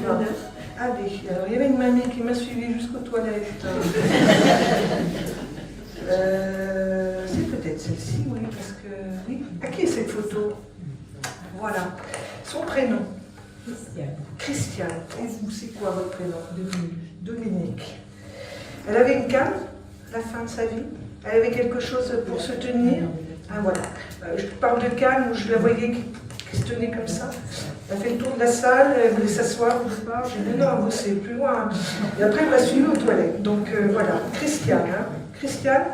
va. Allez, alors il y avait une mamie qui m'a suivie jusqu'aux toilettes. C'est peut-être celle-ci, oui, parce que... Oui. À qui est cette photo? Voilà. Son prénom? Christiane. Christiane. Et vous, c'est quoi votre prénom? Dominique. Elle avait une canne à la fin de sa vie? Elle avait quelque chose pour se tenir? Ah voilà. Je parle de canne où je la voyais qui se tenait comme ça. Elle a fait le tour de la salle, elle voulait s'asseoir au départ. J'ai dit non, vous c'est plus loin. Et après elle m'a suivi aux toilettes. Donc voilà. Christiane. Hein. Christiane?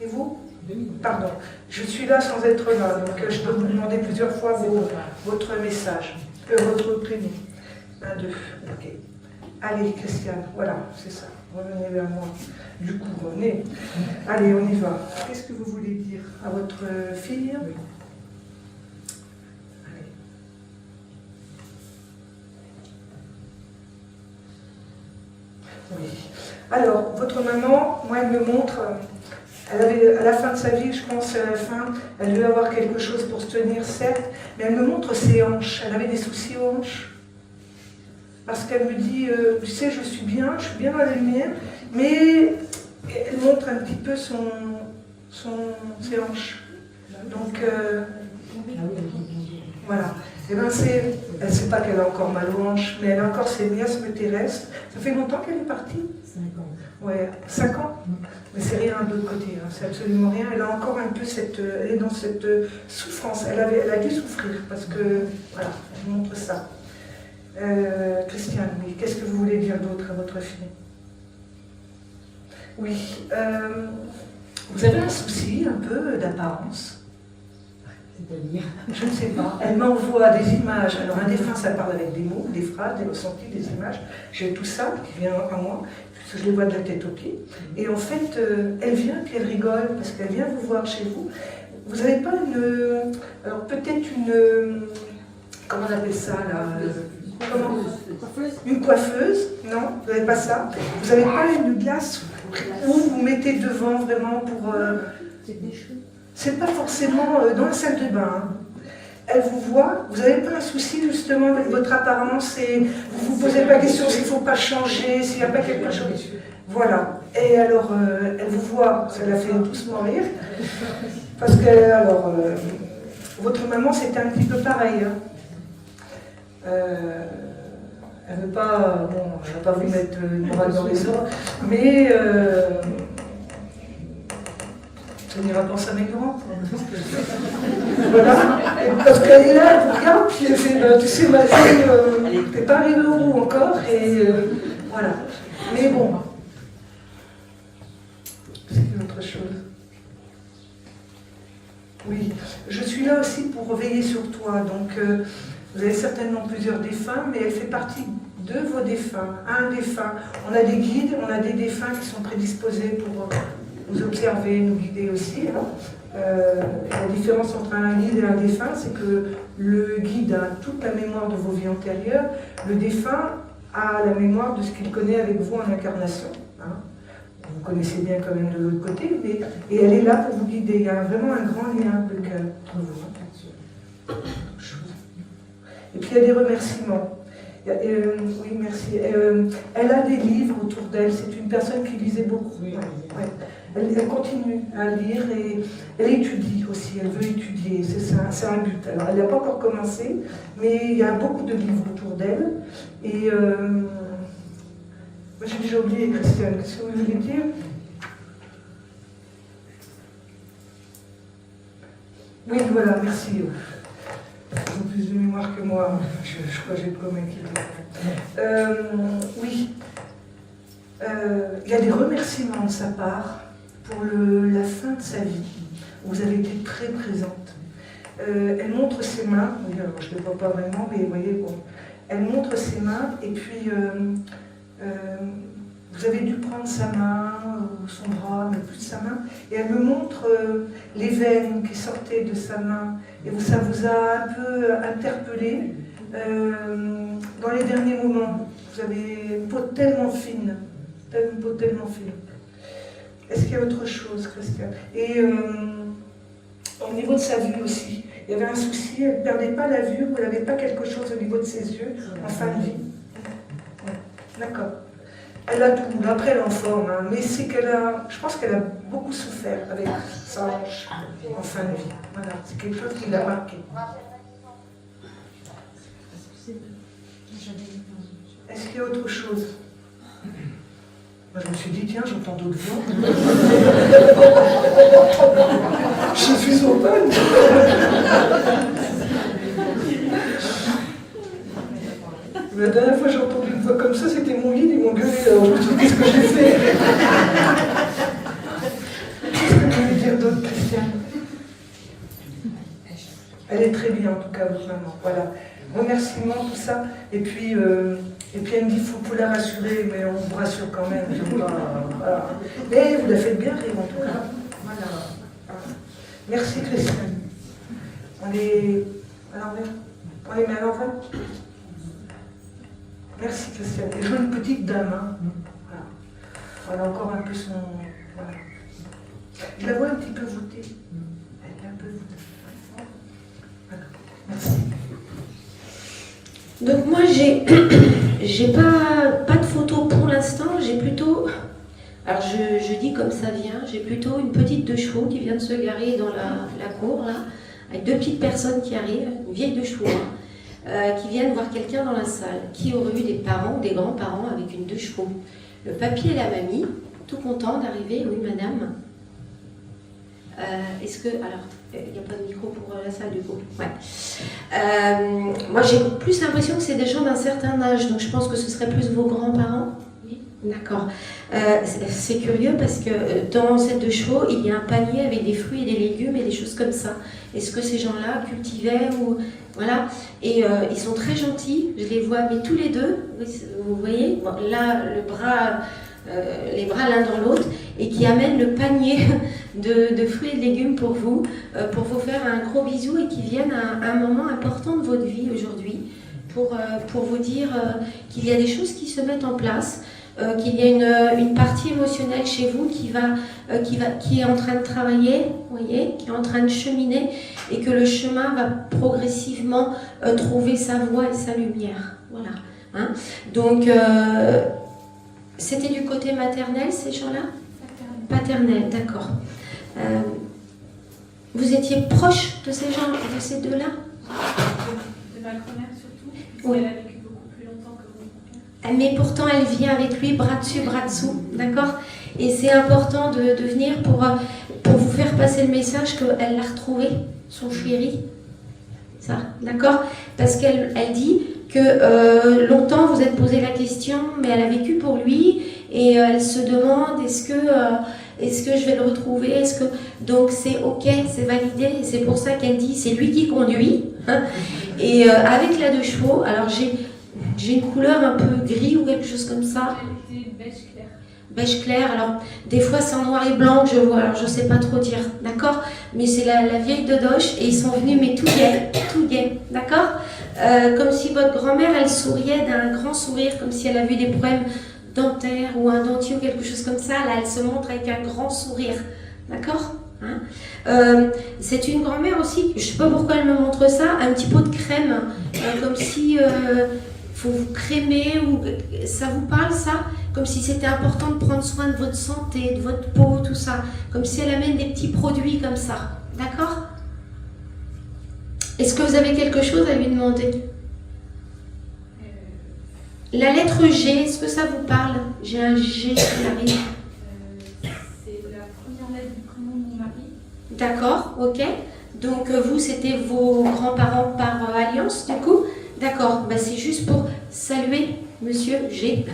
Et vous? Pardon. Je suis là sans être là. Donc je peux vous demander plusieurs fois votre message. Votre prénom. 1, 2. Ok. Allez, Christiane. Voilà, c'est ça. Revenez vers moi. Du coup, revenez. Allez, on y va. Qu'est-ce que vous voulez dire à votre fille? Allez. Oui. Alors, votre maman, moi, elle me montre, elle avait, à la fin de sa vie, je pense, à la fin, elle devait avoir quelque chose pour se tenir, certes, mais elle me montre ses hanches. Elle avait des soucis aux hanches. Parce qu'elle me dit, tu sais, je suis bien dans la lumière, mais elle montre un petit peu ses hanches. Donc, voilà. Et ben elle ne sait pas qu'elle a encore mal aux hanches, mais elle a encore ses miasmes terrestres. Ça fait longtemps qu'elle est partie? 5 ans. Ouais, 5 ans. Mais c'est rien de l'autre côté, hein. C'est absolument rien. Elle a encore un peu elle est dans cette souffrance. Elle a dû souffrir parce que, voilà, elle montre ça. Christiane, oui, qu'est-ce que vous voulez dire d'autre à votre fille? Oui, vous avez un souci un peu d'apparence? C'est-à-dire? Je ne sais pas. Elle m'envoie des images. Alors un défunt, ça parle avec des mots, des phrases, des ressentis, des images. J'ai tout ça qui vient à moi, puisque je les vois de la tête aux pieds. Et en fait, elle vient puis elle rigole, parce qu'elle vient vous voir chez vous. Vous n'avez pas une... Alors peut-être une... Comment on appelle ça là? Comment? Une coiffeuse? Non, vous n'avez pas ça. Vous n'avez pas une glace où vous mettez devant vraiment pour... C'est pas forcément dans la salle de bain. Hein. Elle vous voit, vous n'avez pas un souci justement avec votre apparence et vous vous posez pas la question s'il ne faut pas changer, s'il n'y a pas quelque chose. Voilà. Et alors, elle vous voit, ça la fait doucement rire. Parce que, alors, votre maman c'était un petit peu pareil. Hein. Elle ne veut pas, bon, je ne vais pas vous mettre une morale dans les os, mais ça n'ira pas à mes grands. Voilà, parce qu'elle est là, elle vous regarde, puis elle fait, tu sais, ma fille, t'es pas arrivée au bout encore, et voilà. Mais bon, c'est autre chose. Oui, je suis là aussi pour veiller sur toi, donc... Vous avez certainement plusieurs défunts, mais elle fait partie de vos défunts, un défunt. On a des guides, on a des défunts qui sont prédisposés pour nous observer, nous guider aussi. Hein. La différence entre un guide et un défunt, c'est que le guide a toute la mémoire de vos vies antérieures, le défunt a la mémoire de ce qu'il connaît avec vous en incarnation. Hein. Vous connaissez bien quand même de l'autre côté, mais, et elle est là pour vous guider. Il y a vraiment un grand lien de cœur entre vous. Et puis il y a des remerciements. Oui, merci. Elle a des livres autour d'elle. C'est une personne qui lisait beaucoup. Oui, ouais. Elle continue à lire et elle étudie aussi. Elle veut étudier. C'est un but. Alors elle n'a pas encore commencé, mais il y a beaucoup de livres autour d'elle. Et moi j'ai déjà oublié, Christiane. Qu'est-ce que vous voulez dire? Oui, voilà, merci. Ils ont plus de mémoire que moi, je crois que j'ai de quoi m'inquiéter. Oui, il y a des remerciements de sa part pour la fin de sa vie, où vous avez été très présente. Elle montre ses mains, oui, alors je ne les vois pas vraiment, mais vous voyez, bon, elle montre ses mains, et puis vous avez dû prendre sa main, ou son bras, mais plus sa main, et elle me montre les veines qui sortaient de sa main, et ça vous a un peu interpellé dans les derniers moments. Vous avez une peau tellement fine, une peau tellement fine. Est-ce qu'il y a autre chose, Christian? Et au niveau de sa vue aussi, Il y avait un souci, elle ne perdait pas la vue, ou elle n'avait pas quelque chose au niveau de ses yeux en fin de vie. Ouais. D'accord. Elle a tout, après elle est en forme, hein, mais c'est qu'elle a, je pense qu'elle a beaucoup souffert avec sa hanche en fin de vie. Voilà, c'est quelque chose qui l'a marqué. Est-ce qu'il y a autre chose? Moi, je me suis dit, tiens, j'entends d'autres voix. Je suis au panne. La dernière fois j'ai entendu une voix comme ça, c'était mon guide, ils m'ont gueulé. Alors je me suis dit, qu'est-ce que j'ai fait? Qu'est-ce que tu veux dire d'autre, Christiane? Elle est très bien, en tout cas, votre maman. Voilà. Remerciements, tout ça. Et puis elle me dit, il faut la rassurer, mais on vous rassure quand même. Voilà. Mais vous la faites bien rire, en tout cas. Voilà. Merci, Christiane. On les à l'envers. On les met à l'envers. Merci, Christiane. Et je vois une petite dame. Hein. Voilà. Elle a encore un peu son... Voilà. Je la vois un petit peu voûtée. Elle est un peu voûtée. Voilà. Merci. Donc moi, j'ai pas de photo pour l'instant, j'ai plutôt... Alors je dis comme ça vient, j'ai plutôt une petite 2 chevaux qui vient de se garer dans la cour, là, avec 2 petites personnes qui arrivent, une vieille 2 chevaux, qui viennent voir quelqu'un dans la salle, qui aurait eu des parents, des grands-parents avec une 2 chevaux. Le papy et la mamie, tout contents d'arriver, oui madame. Est-ce que... Alors, il n'y a pas de micro pour la salle du coup. Ouais. Moi j'ai plus l'impression que c'est des gens d'un certain âge, donc je pense que ce serait plus vos grands-parents. Oui. D'accord. C'est curieux parce que dans cette 2 chevaux, il y a un panier avec des fruits et des légumes et des choses comme ça. Est-ce que ces gens-là cultivaient ou... Voilà. Et ils sont très gentils, je les vois, mais tous les deux, vous voyez, bon, là, les bras l'un dans l'autre, et qui amènent le panier de fruits et de légumes pour vous faire un gros bisou et qui viennent à un moment important de votre vie aujourd'hui pour vous dire qu'il y a des choses qui se mettent en place, qu'il y a une partie émotionnelle chez vous qui est en train de travailler, vous voyez, qui est en train de cheminer et que le chemin va progressivement trouver sa voie et sa lumière. Voilà. Hein. Donc, c'était du côté maternel, ces gens-là? Paternel, d'accord. Vous étiez proche de ces gens, de ces deux-là? De ma grand-mère surtout, parce qu'elle a vécu beaucoup plus longtemps que mon père. Mais pourtant, elle vient avec lui, bras dessus, bras dessous, d'accord? Et c'est important de venir pour vous faire passer le message qu'elle l'a retrouvé, son chéri. Ça, d'accord? Parce qu'elle dit que longtemps vous êtes posé la question, mais elle a vécu pour lui et elle se demande est-ce que je vais le retrouver, donc c'est ok, c'est validé, et c'est pour ça qu'elle dit c'est lui qui conduit, hein. Et avec la 2 chevaux, alors j'ai une couleur un peu gris ou quelque chose comme ça. Elle était beige clair. Beige clair, alors des fois c'est en noir et blanc que je vois, alors je sais pas trop dire, d'accord? Mais c'est la vieille de Doche et ils sont venus mais tout gai, d'accord? Comme si votre grand-mère elle souriait d'un grand sourire, comme si elle avait eu des problèmes dentaires ou un dentier ou quelque chose comme ça, là elle se montre avec un grand sourire, d'accord? Hein? C'est une grand-mère aussi, je sais pas pourquoi elle me montre ça, un petit pot de crème, comme si faut vous crémer, ou ça vous parle ça? Comme si c'était important de prendre soin de votre santé, de votre peau, tout ça, comme si elle amène des petits produits comme ça, d'accord? Est-ce que vous avez quelque chose à lui demander? La lettre G, est-ce que ça vous parle? J'ai un G qui arrive. C'est la première lettre du prénom de mon mari. D'accord, ok. Donc vous, c'était vos grands-parents par alliance, du coup? D'accord, bah, c'est juste pour saluer Monsieur G.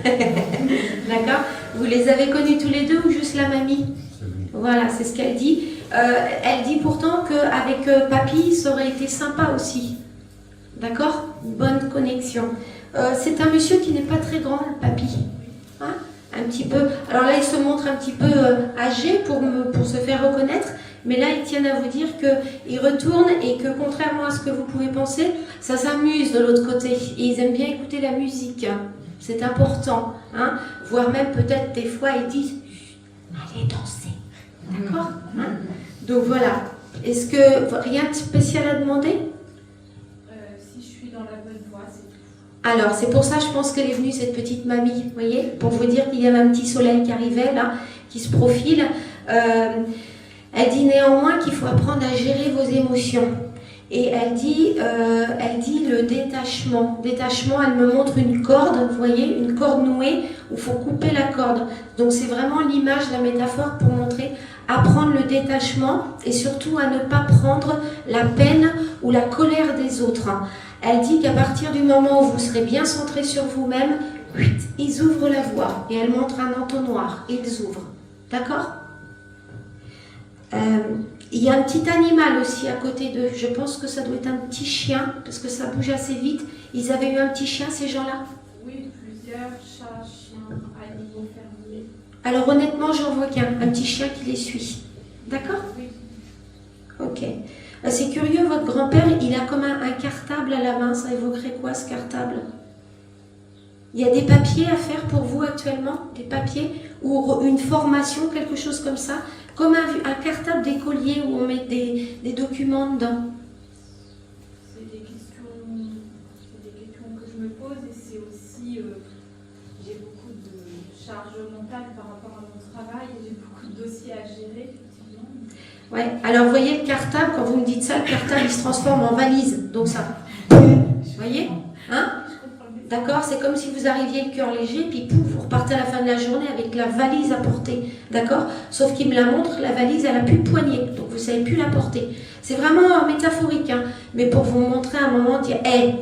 D'accord? Vous les avez connus tous les deux ou juste la mamie? Voilà, c'est ce qu'elle dit. Elle dit pourtant qu'avec papy, ça aurait été sympa aussi. D'accord? Bonne connexion. C'est un monsieur qui n'est pas très grand, le papy. Hein? Un petit peu. Alors là, il se montre un petit peu âgé pour se faire reconnaître. Mais là, ils tiennent à vous dire qu'ils retournent et que, contrairement à ce que vous pouvez penser, ça s'amuse de l'autre côté. Et ils aiment bien écouter la musique. C'est important. Hein? Voire même, peut-être, des fois, ils disent « Allez danser ». D'accord? Hein? Donc voilà. Est-ce que rien de spécial à demander? Si je suis dans la bonne voie, c'est tout. Alors, c'est pour ça, je pense qu'elle est venue, cette petite mamie, vous voyez, pour vous dire qu'il y avait un petit soleil qui arrivait, là, qui se profile. Elle dit néanmoins qu'il faut apprendre à gérer vos émotions. Et elle dit le détachement. Détachement, elle me montre une corde, vous voyez, une corde nouée, où il faut couper la corde. Donc, c'est vraiment l'image, la métaphore pour montrer apprendre le détachement et surtout à ne pas prendre la peine ou la colère des autres. Elle dit qu'à partir du moment où vous serez bien centré sur vous-même, ils ouvrent la voie et elle montre un entonnoir, ils ouvrent. D'accord? Il y a un petit animal aussi à côté d'eux. Je pense que ça doit être un petit chien parce que ça bouge assez vite. Ils avaient eu un petit chien, ces gens-là? Oui, plusieurs chats, chiens, animaux fermiers. Alors honnêtement, j'en vois qu'un, un petit chien qui les suit. D'accord? Oui. Ok. C'est curieux, votre grand-père, il a comme un cartable à la main. Ça évoquerait quoi, ce cartable? Il y a des papiers à faire pour vous actuellement? Des papiers? Ou une formation, quelque chose comme ça? Comme un cartable d'écolier où on met des documents dedans. C'est des questions que je me pose et c'est aussi, j'ai beaucoup de charges mentales par rapport à mon travail et j'ai beaucoup de dossiers à gérer, effectivement. Ouais. Alors, vous voyez, le cartable, quand vous me dites ça, le cartable, il se transforme en valise. Donc ça, vous voyez? Hein? D'accord? C'est comme si vous arriviez le cœur léger, puis pouf, vous repartez à la fin de la journée avec la valise à porter. D'accord? Sauf qu'il me la montre, la valise, elle n'a plus de poignée, donc vous ne savez plus la porter. C'est vraiment métaphorique, hein? Mais pour vous montrer à un moment, dire « Hey !»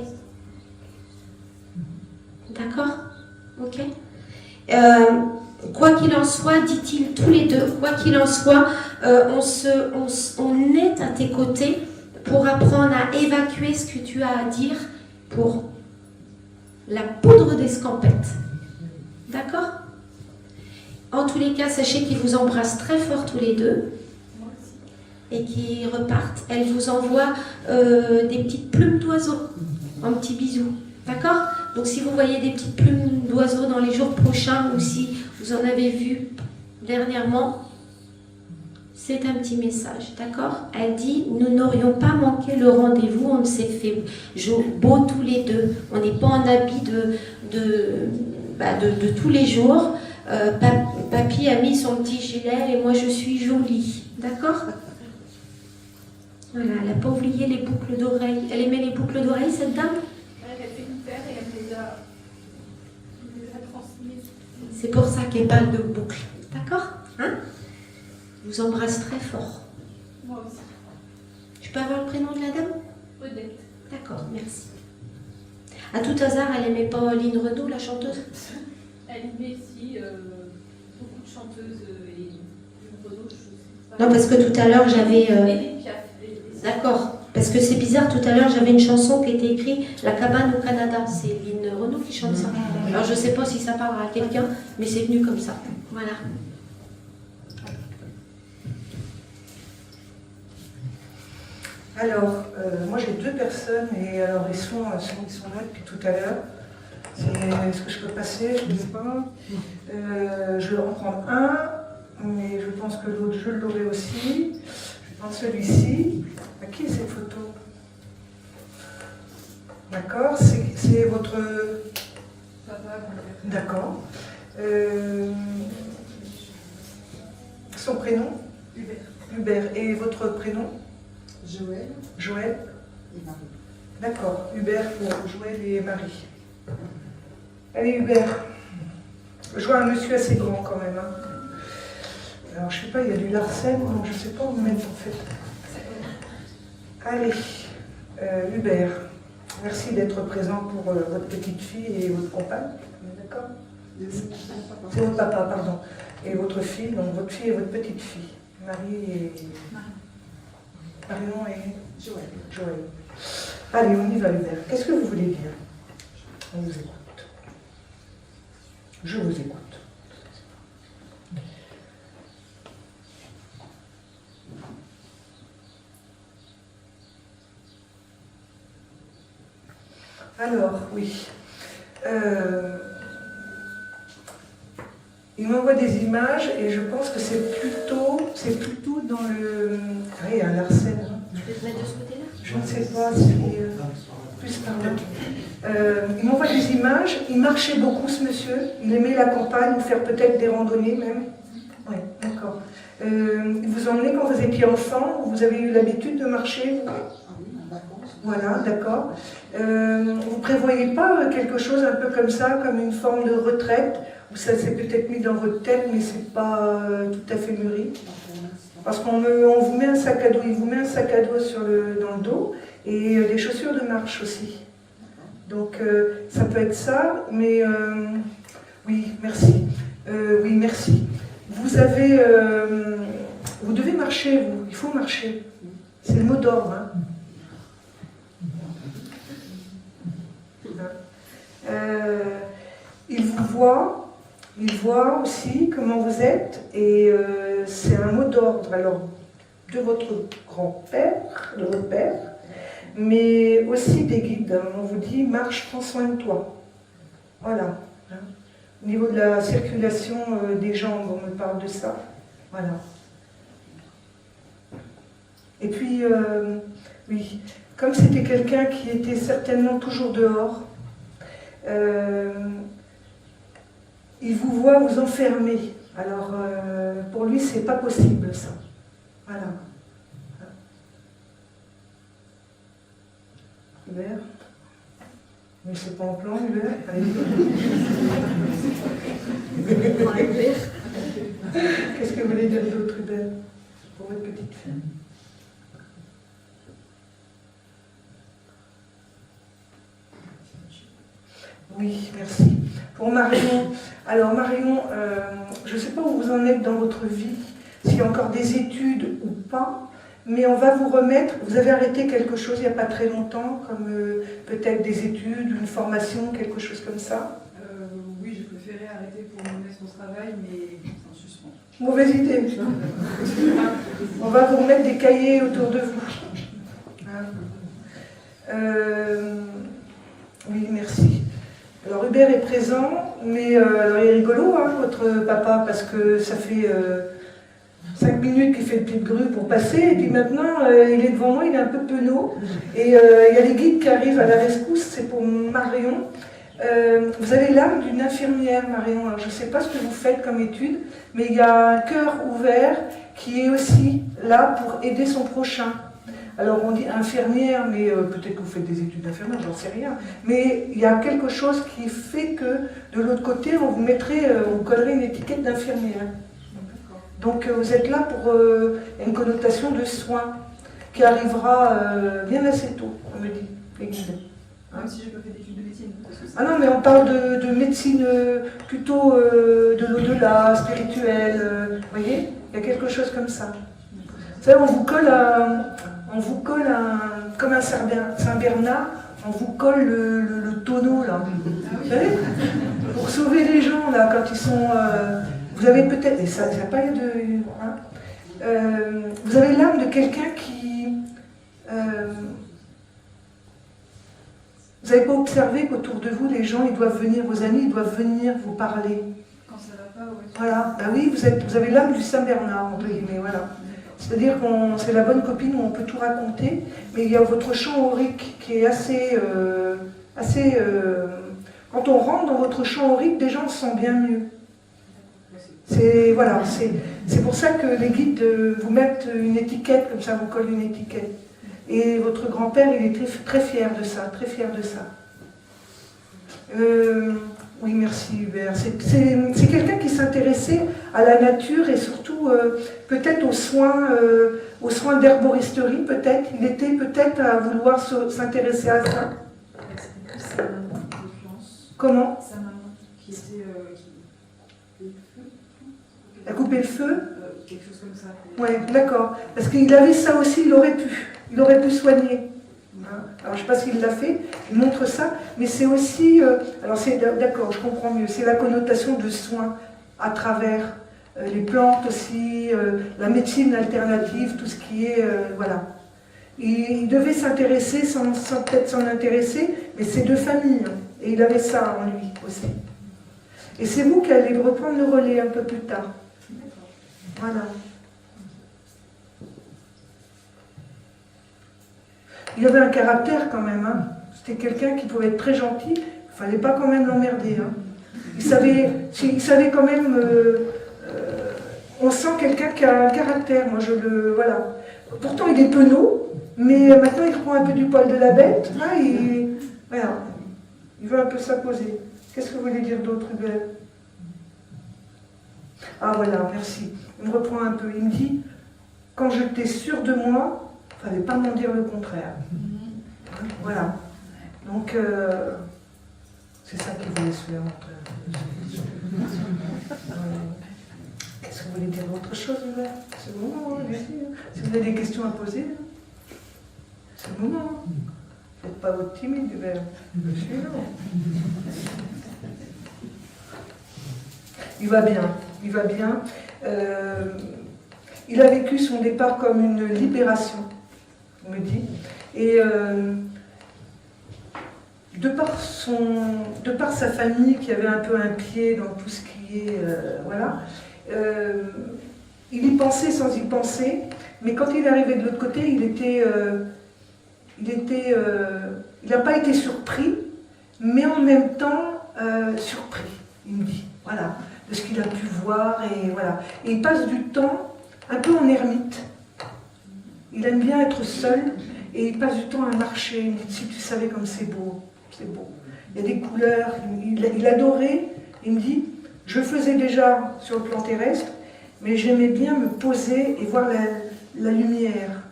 D'accord? Ok? Quoi qu'il en soit, dit-il tous les deux, quoi qu'il en soit, on est à tes côtés pour apprendre à évacuer ce que tu as à dire pour la poudre d'escampette. D'accord? En tous les cas, sachez qu'ils vous embrassent très fort tous les deux et qu'ils repartent. Elle vous envoie des petites plumes d'oiseaux, un petit bisou. D'accord? Donc si vous voyez des petites plumes d'oiseaux dans les jours prochains ou si vous en avez vu dernièrement, c'est un petit message, d'accord? Elle dit, nous n'aurions pas manqué le rendez-vous, on s'est fait beau tous les deux. On n'est pas en habit de tous les jours. Papy a mis son petit gilet et moi je suis jolie, d'accord? Voilà, elle n'a pas oublié les boucles d'oreilles. Elle aimait les boucles d'oreilles, cette dame? Elle a fait une paire et elle les a transmises. C'est pour ça qu'elle parle de boucles, d'accord? Hein? Je vous embrasse très fort. Moi aussi. Je peux avoir le prénom de la dame? Odette. D'accord, merci. À tout hasard, elle n'aimait pas Lynn Renaud, la chanteuse? Elle aimait aussi beaucoup de chanteuses et Renaud, je sais pas. Non, parce que tout à l'heure, j'avais... Edith Piaf. D'accord, parce que c'est bizarre, tout à l'heure, j'avais une chanson qui était écrite « La cabane au Canada ». C'est Lynn Renaud qui chante ça. Alors, je ne sais pas si ça parle à quelqu'un, mais c'est venu comme ça. Voilà. Alors, moi j'ai deux personnes et alors ils sont là depuis tout à l'heure. Est-ce que je peux passer? Je ne sais pas. Je vais en prendre un, mais je pense que l'autre je l'aurai aussi. Je prends celui-ci. À qui est cette photo? D'accord, c'est votre... D'accord. Son prénom? Hubert. Hubert. Et votre prénom? Joël. Joël. Et Marie. D'accord, Hubert pour Joël et Marie. Allez Hubert, je vois un monsieur assez grand quand même. Hein. Alors je sais pas, il y a du Larsen, non, je sais pas où mettre en fait. Allez, Hubert, merci d'être présent pour votre petite fille et votre compagne. D'accord? C'est votre papa, pardon. Et votre fille, donc votre fille et votre petite fille. Marie et... Marion et... Joël. Joël. Allez, on y va Hubert. Qu'est-ce que vous voulez dire? On vous écoute. Je vous écoute. Alors, oui. il m'envoie des images et je pense que c'est plutôt dans le... Ah, il y a un arsène. Hein. Je peux te mettre de ce côté-là? Je ne sais pas si... plus par là. Il m'envoie des images. Il marchait beaucoup, ce monsieur. Il aimait la campagne, ou faire peut-être des randonnées même. Oui, d'accord. Il vous emmenait quand vous étiez enfant, vous avez eu l'habitude de marcher vous? Ah oui, en vacances. Voilà, d'accord. Vous ne prévoyez pas quelque chose un peu comme ça, comme une forme de retraite, où ça s'est peut-être mis dans votre tête, mais c'est pas tout à fait mûri? Parce qu'on vous met un sac à dos, il vous met un sac à dos dans le dos, et des chaussures de marche aussi. Donc ça peut être ça, mais oui, merci. Oui, merci. Vous devez marcher, vous. Il faut marcher. C'est le mot d'ordre. Hein. Il voit aussi comment vous êtes, et c'est un mot d'ordre, alors, de votre grand-père, de votre père, mais aussi des guides. On vous dit, marche, prends soin de toi. Voilà. Au niveau de la circulation des jambes, on me parle de ça. Voilà. Et puis, oui, comme c'était quelqu'un qui était certainement toujours dehors, il vous voit vous enfermer. Alors, pour lui, c'est pas possible, ça. Voilà. Hubert? Mais c'est pas en plan, Hubert. Allez. Qu'est-ce que vous voulez dire d'autre, Hubert, pour votre petite fille? Oui, merci. Pour Marion, alors Marion, je ne sais pas où vous en êtes dans votre vie, s'il y a encore des études ou pas, mais on va vous remettre, vous avez arrêté quelque chose il n'y a pas très longtemps, comme peut-être des études, une formation, quelque chose comme ça? Oui, j'ai préféré arrêter pour me mettre au travail, mais c'est en suspens. Mauvaise idée. On va vous remettre des cahiers autour de vous. Oui, merci. Alors Hubert est présent, mais alors, il est rigolo, hein, votre papa, parce que ça fait 5 minutes qu'il fait le pied de grue pour passer, et puis maintenant, il est devant moi, il est un peu penaud, et il y a les guides qui arrivent à la rescousse, c'est pour Marion. Vous avez l'âme d'une infirmière, Marion. Alors, je ne sais pas ce que vous faites comme étude, mais il y a un cœur ouvert qui est aussi là pour aider son prochain. Alors on dit infirmière, mais peut-être que vous faites des études d'infirmière, j'en sais rien. Mais il y a quelque chose qui fait que de l'autre côté, on vous mettrait, on collerait une étiquette d'infirmière. Donc vous êtes là pour une connotation de soins qui arrivera bien assez tôt, on me dit, les guides. Même si j'ai pas fait d'études de médecine. Ah non, mais on parle de médecine plutôt de l'au-delà, spirituelle, vous voyez? Il y a quelque chose comme ça. Vous savez, on vous colle comme un Saint-Bernard, on vous colle le tonneau, là. Vous savez? Pour sauver les gens, là, quand ils sont... vous avez peut-être... Et ça n'a pas eu de... Hein, vous avez l'âme de quelqu'un qui... vous n'avez pas observé qu'autour de vous, les gens, ils doivent venir, vos amis, ils doivent venir vous parler. Quand ça va pas, ouais. Voilà, ben oui, vous avez l'âme du Saint-Bernard, entre guillemets, voilà. C'est-à-dire que c'est la bonne copine où on peut tout raconter, mais il y a votre champ aurique qui est assez... quand on rentre dans votre champ aurique, déjà on se sent bien mieux. Voilà, c'est pour ça que les guides vous mettent une étiquette, comme ça vous collent une étiquette. Et votre grand-père, il est très fier de ça, très fier de ça. Oui, merci Hubert. C'est quelqu'un qui s'intéressait à la nature et surtout peut-être aux soins d'herboristerie, peut-être. Il était peut-être à vouloir s'intéresser à ça. C'était plus sa maman, en l'occurrence. Comment? Sa maman, qui était... A coupé le feu? Quelque chose comme ça. Oui, d'accord. Parce qu'il avait ça aussi, il aurait pu soigner. Alors je ne sais pas s'il l'a fait, il montre ça, mais c'est aussi, alors c'est d'accord, je comprends mieux, c'est la connotation de soins à travers les plantes aussi, la médecine alternative, tout ce qui est, voilà. Il devait s'intéresser sans peut-être s'en intéresser, mais c'est de famille, et il avait ça en lui aussi. Et c'est vous qui allez reprendre le relais un peu plus tard. Voilà. Il avait un caractère quand même. Hein. C'était quelqu'un qui pouvait être très gentil. Il ne fallait pas quand même l'emmerder. Hein. Il savait quand même... on sent quelqu'un qui a un caractère. Moi, voilà. Pourtant, il est penaud, mais maintenant, il reprend un peu du poil de la bête. Hein, voilà. Il veut un peu s'imposer. Qu'est-ce que vous voulez dire d'autre, Hubert? Ah, voilà, merci. Il me reprend un peu. Il me dit, quand j'étais sûre de moi, il ne fallait pas m'en dire le contraire. Hein, voilà. Donc, c'est ça qu'il voulait se faire montrer. Qu'est-ce que vous voulez dire autre chose, Hubert? C'est le moment, hein, si vous avez des questions à poser, c'est le moment. Faites pas votre timide, Hubert. Monsieur, non. Il va bien, il va bien. Il a vécu son départ comme une libération, on me dit. Et de par sa famille qui avait un peu un pied dans tout ce qui est... voilà. Il y pensait sans y penser, mais quand il est arrivé de l'autre côté, il n'a pas été surpris, mais en même temps surpris, il me dit, voilà, de ce qu'il a pu voir, et voilà. Et il passe du temps un peu en ermite. Il aime bien être seul, et il passe du temps à marcher. Il me dit, si tu savais comme c'est beau, c'est beau. Il y a des couleurs, il adorait, il me dit, je le faisais déjà sur le plan terrestre, mais j'aimais bien me poser et voir la lumière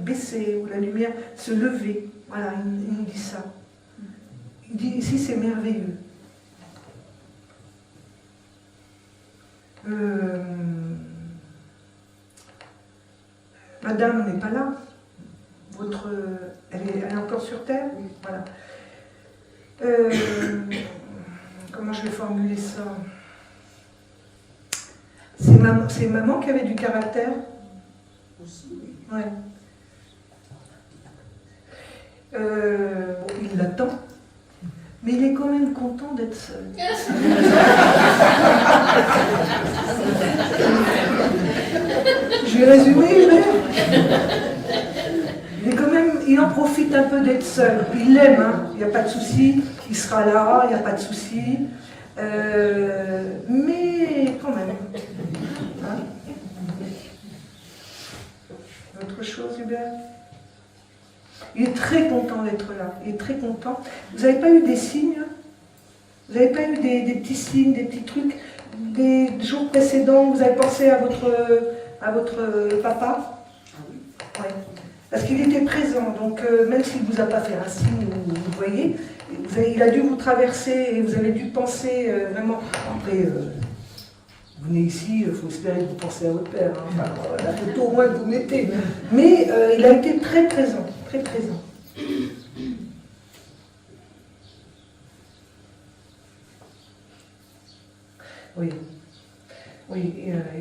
baisser ou la lumière se lever. Voilà, il nous dit ça. Il dit, ici c'est merveilleux. Madame n'est pas là. Elle est encore sur Terre. Voilà. Comment je vais formuler ça? C'est maman qui avait du caractère? Aussi, oui. Ouais. Bon, il l'attend, mais il est quand même content d'être seul. Je vais résumer, il en profite un peu d'être seul. Il l'aime, hein, il n'y a pas de souci, il sera là, il n'y a pas de souci. Mais quand même. Hein? Autre chose, Hubert? Il est très content d'être là, il est très content. Vous n'avez pas eu des signes? Vous n'avez pas eu des petits signes, des petits trucs, des jours précédents, vous avez pensé à votre papa? Ah oui. Ouais. Parce qu'il était présent, donc même s'il ne vous a pas fait un signe, vous voyez, il a dû vous traverser et vous avez dû penser vraiment. Après, vous venez ici, il faut espérer que vous pensez à votre père, hein. Enfin, la photo au moins que vous mettez. Mais il a été très présent, très présent. Oui, oui,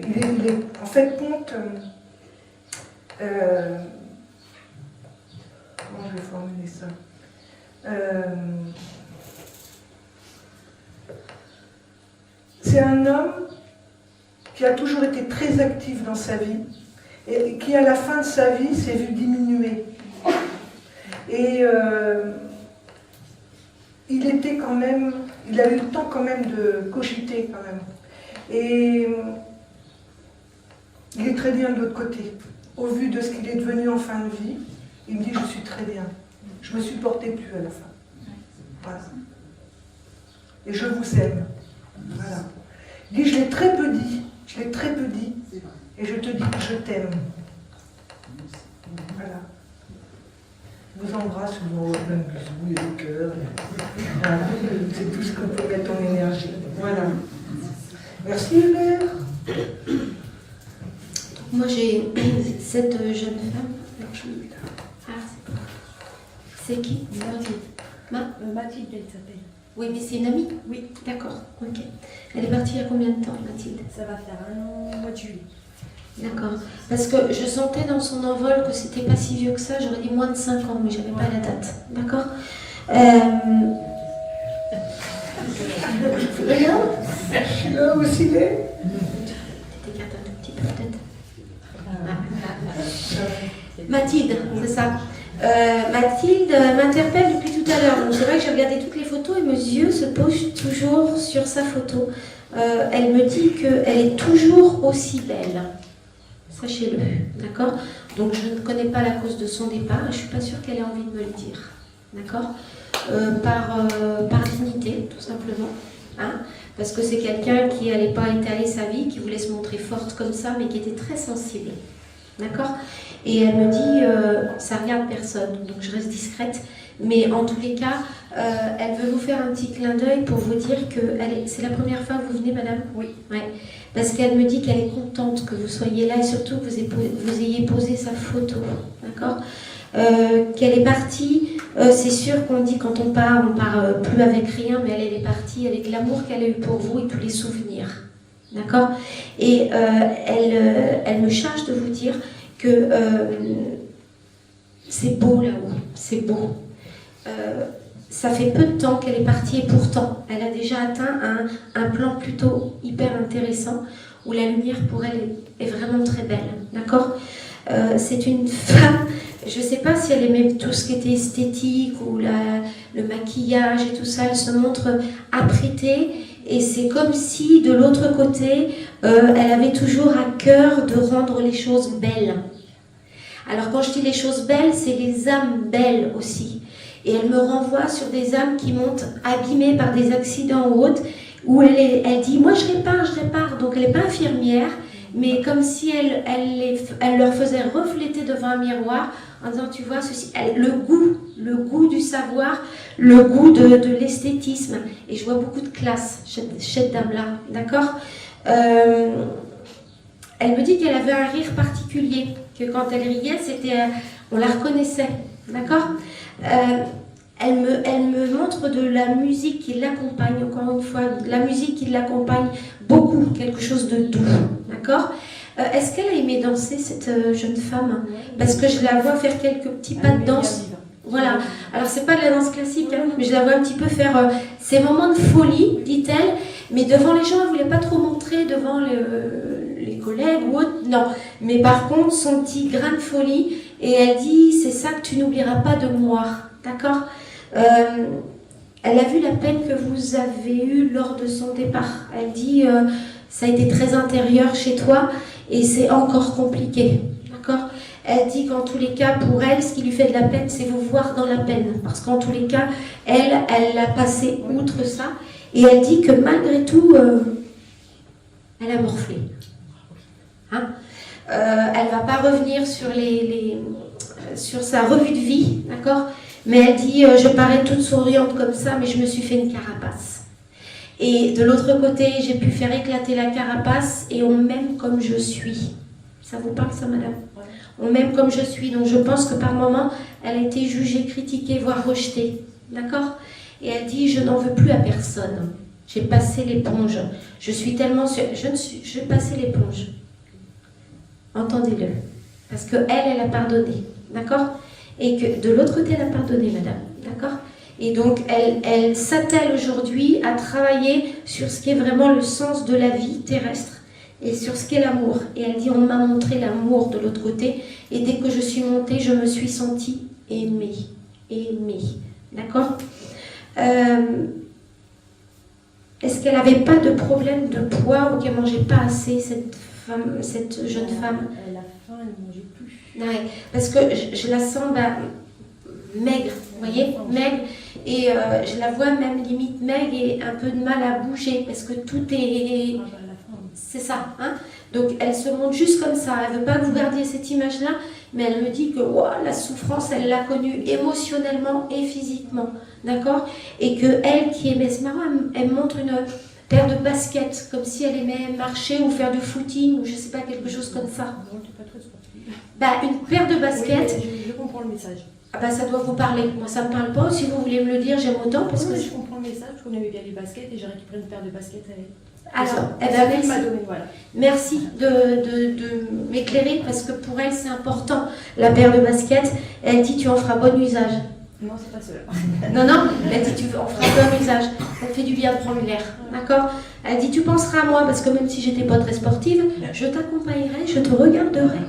il est en fait compte. Comment je vais formuler ça? C'est un homme qui a toujours été très actif dans sa vie et qui, à la fin de sa vie, s'est vu diminuer. Et il était quand même, il a eu le temps quand même de cogiter quand même. Et il est très bien de l'autre côté. Au vu de ce qu'il est devenu en fin de vie, il me dit, je suis très bien. Je ne me supportais plus à la fin. Voilà. Et je vous aime. Voilà. Il dit, je l'ai très peu dit. Je l'ai très peu dit. Et je te dis que je t'aime. Voilà. Je vous embrasse, je vous envoie plein de bisous et de cœur. Voilà. C'est tout ce qu'on peut mettre en énergie. Voilà. Merci Hubert. Moi j'ai cette jeune femme. Ah, c'est qui? Mathilde, elle s'appelle. Oui, mais c'est une amie? Oui. D'accord, ok. Elle est partie il y a combien de temps, Mathilde? Ça va faire un an au mois de juillet. D'accord. Parce que je sentais dans son envol que c'était pas si vieux que ça, j'aurais dit moins de 5 ans, mais j'avais pas la date. D'accord. Et là, Là aussi, il est. t'écartes un tout petit peu peut-être. Mathilde, c'est ça. Mathilde m'interpelle depuis tout à l'heure. Donc c'est vrai que j'ai regardé toutes les photos et mes yeux se posent toujours sur sa photo. Elle me dit qu'elle est toujours aussi belle. Sachez-le, d'accord? Donc je ne connais pas la cause de son départ et je ne suis pas sûre qu'elle ait envie de me le dire. D'accord? Par dignité, tout simplement. Hein? Parce que c'est quelqu'un qui n'allait pas étaler sa vie, qui voulait se montrer forte comme ça, mais qui était très sensible. D'accord? Et elle me dit, ça regarde personne, donc je reste discrète. Mais en tous les cas, elle veut vous faire un petit clin d'œil pour vous dire que c'est la première fois que vous venez, madame? Oui. Ouais. Parce qu'elle me dit qu'elle est contente que vous soyez là et surtout que vous ayez posé sa photo. D'accord? Qu'elle est partie, c'est sûr qu'on dit quand on part plus avec rien, mais elle est partie avec l'amour qu'elle a eu pour vous et tous les souvenirs. D'accord? Et elle me charge de vous dire que c'est beau là-haut, c'est beau. Ça fait peu de temps qu'elle est partie et pourtant, elle a déjà atteint un plan plutôt hyper intéressant où la lumière pour elle est vraiment très belle. D'accord? C'est une femme, je ne sais pas si elle aimait tout ce qui était esthétique ou le maquillage et tout ça, elle se montre apprêtée et c'est comme si de l'autre côté, elle avait toujours à cœur de rendre les choses belles. Alors quand je dis les choses belles, c'est les âmes belles aussi. Et elle me renvoie sur des âmes qui montent abîmées par des accidents ou autres, où elle dit, moi je répare. Donc elle n'est pas infirmière, mais comme si elle leur faisait refléter devant un miroir, en disant, tu vois, ceci, le goût du savoir, le goût de l'esthétisme. Et je vois beaucoup de classe chez cette dame-là, d'accord? Elle me dit qu'elle avait un rire particulier, que quand elle riait, on la reconnaissait, d'accord? Elle me montre de la musique qui l'accompagne, encore une fois, de la musique qui l'accompagne beaucoup, quelque chose de doux, d'accord? Est-ce qu'elle a aimé danser, cette jeune femme? Parce que je la vois faire quelques petits pas de danse. Voilà. Alors, c'est pas de la danse classique, hein, mais je la vois un petit peu faire ces moments de folie, dit-elle, mais devant les gens, elle voulait pas trop montrer devant les collègues ou autres, non. Mais par contre, son petit grain de folie, et elle dit, c'est ça que tu n'oublieras pas de moi, d'accord? Elle a vu la peine que vous avez eue lors de son départ. Elle dit, ça a été très intérieur chez toi, et c'est encore compliqué, d'accord? Elle dit qu'en tous les cas, pour elle, ce qui lui fait de la peine, c'est vous voir dans la peine. Parce qu'en tous les cas, elle a passé outre ça. Et elle dit que malgré tout, elle a morflé. Hein? Elle ne va pas revenir sur, sur sa revue de vie, d'accord? Mais elle dit, je parais toute souriante comme ça, mais je me suis fait une carapace. Et de l'autre côté, j'ai pu faire éclater la carapace et on m'aime comme je suis. Ça vous parle ça, madame? On m'aime comme je suis, donc je pense que par moment, elle a été jugée, critiquée, voire rejetée. D'accord? Et elle dit, je n'en veux plus à personne. J'ai passé l'éponge. Je suis tellement sûre. Je vais passer l'éponge. Entendez-le. Parce qu'elle a pardonné. D'accord? Et que de l'autre côté, elle a pardonné, madame. D'accord? Et donc, elle s'attelle aujourd'hui à travailler sur ce qui est vraiment le sens de la vie terrestre. Et sur ce qu'est l'amour. Et elle dit, on m'a montré l'amour de l'autre côté. Et dès que je suis montée, je me suis sentie aimée. Aimée. D'accord? Est-ce qu'elle n'avait pas de problème de poids ou qu'elle ne mangeait pas assez, cette jeune femme? Elle a faim, elle ne mangeait plus. Ouais, parce que je la sens maigre, vous voyez? Maigre. Et je la vois même limite maigre et un peu de mal à bouger parce que tout est... C'est ça, hein? Donc elle se montre juste comme ça. Elle ne veut pas que vous gardiez cette image-là, mais elle me dit que wow, la souffrance, elle l'a connue émotionnellement et physiquement, d'accord? Et que elle qui aimait, c'est marrant, elle montre une paire de baskets, comme si elle aimait marcher ou faire du footing ou je sais pas, quelque chose comme ça. Non, tu n'es pas très sportive. Bah, une paire de baskets. Oui, je comprends le message. Ah bah ça doit vous parler. Moi ça me parle pas. Si vous voulez me le dire, j'aime autant parce que je comprends le message, parce qu'on avait bien les baskets et j'ai récupéré une paire de baskets à elle. alors, elle merci. m'a donné, voilà. Merci de m'éclairer parce que pour elle c'est important la paire de baskets. Elle dit tu en feras bon usage. Non, c'est pas cela. Non, non, elle dit, on fera un bon usage. Ça te fait du bien de prendre l'air. D'accord? Elle dit, tu penseras à moi, parce que même si j'étais pas très sportive, je t'accompagnerai, je te regarderai.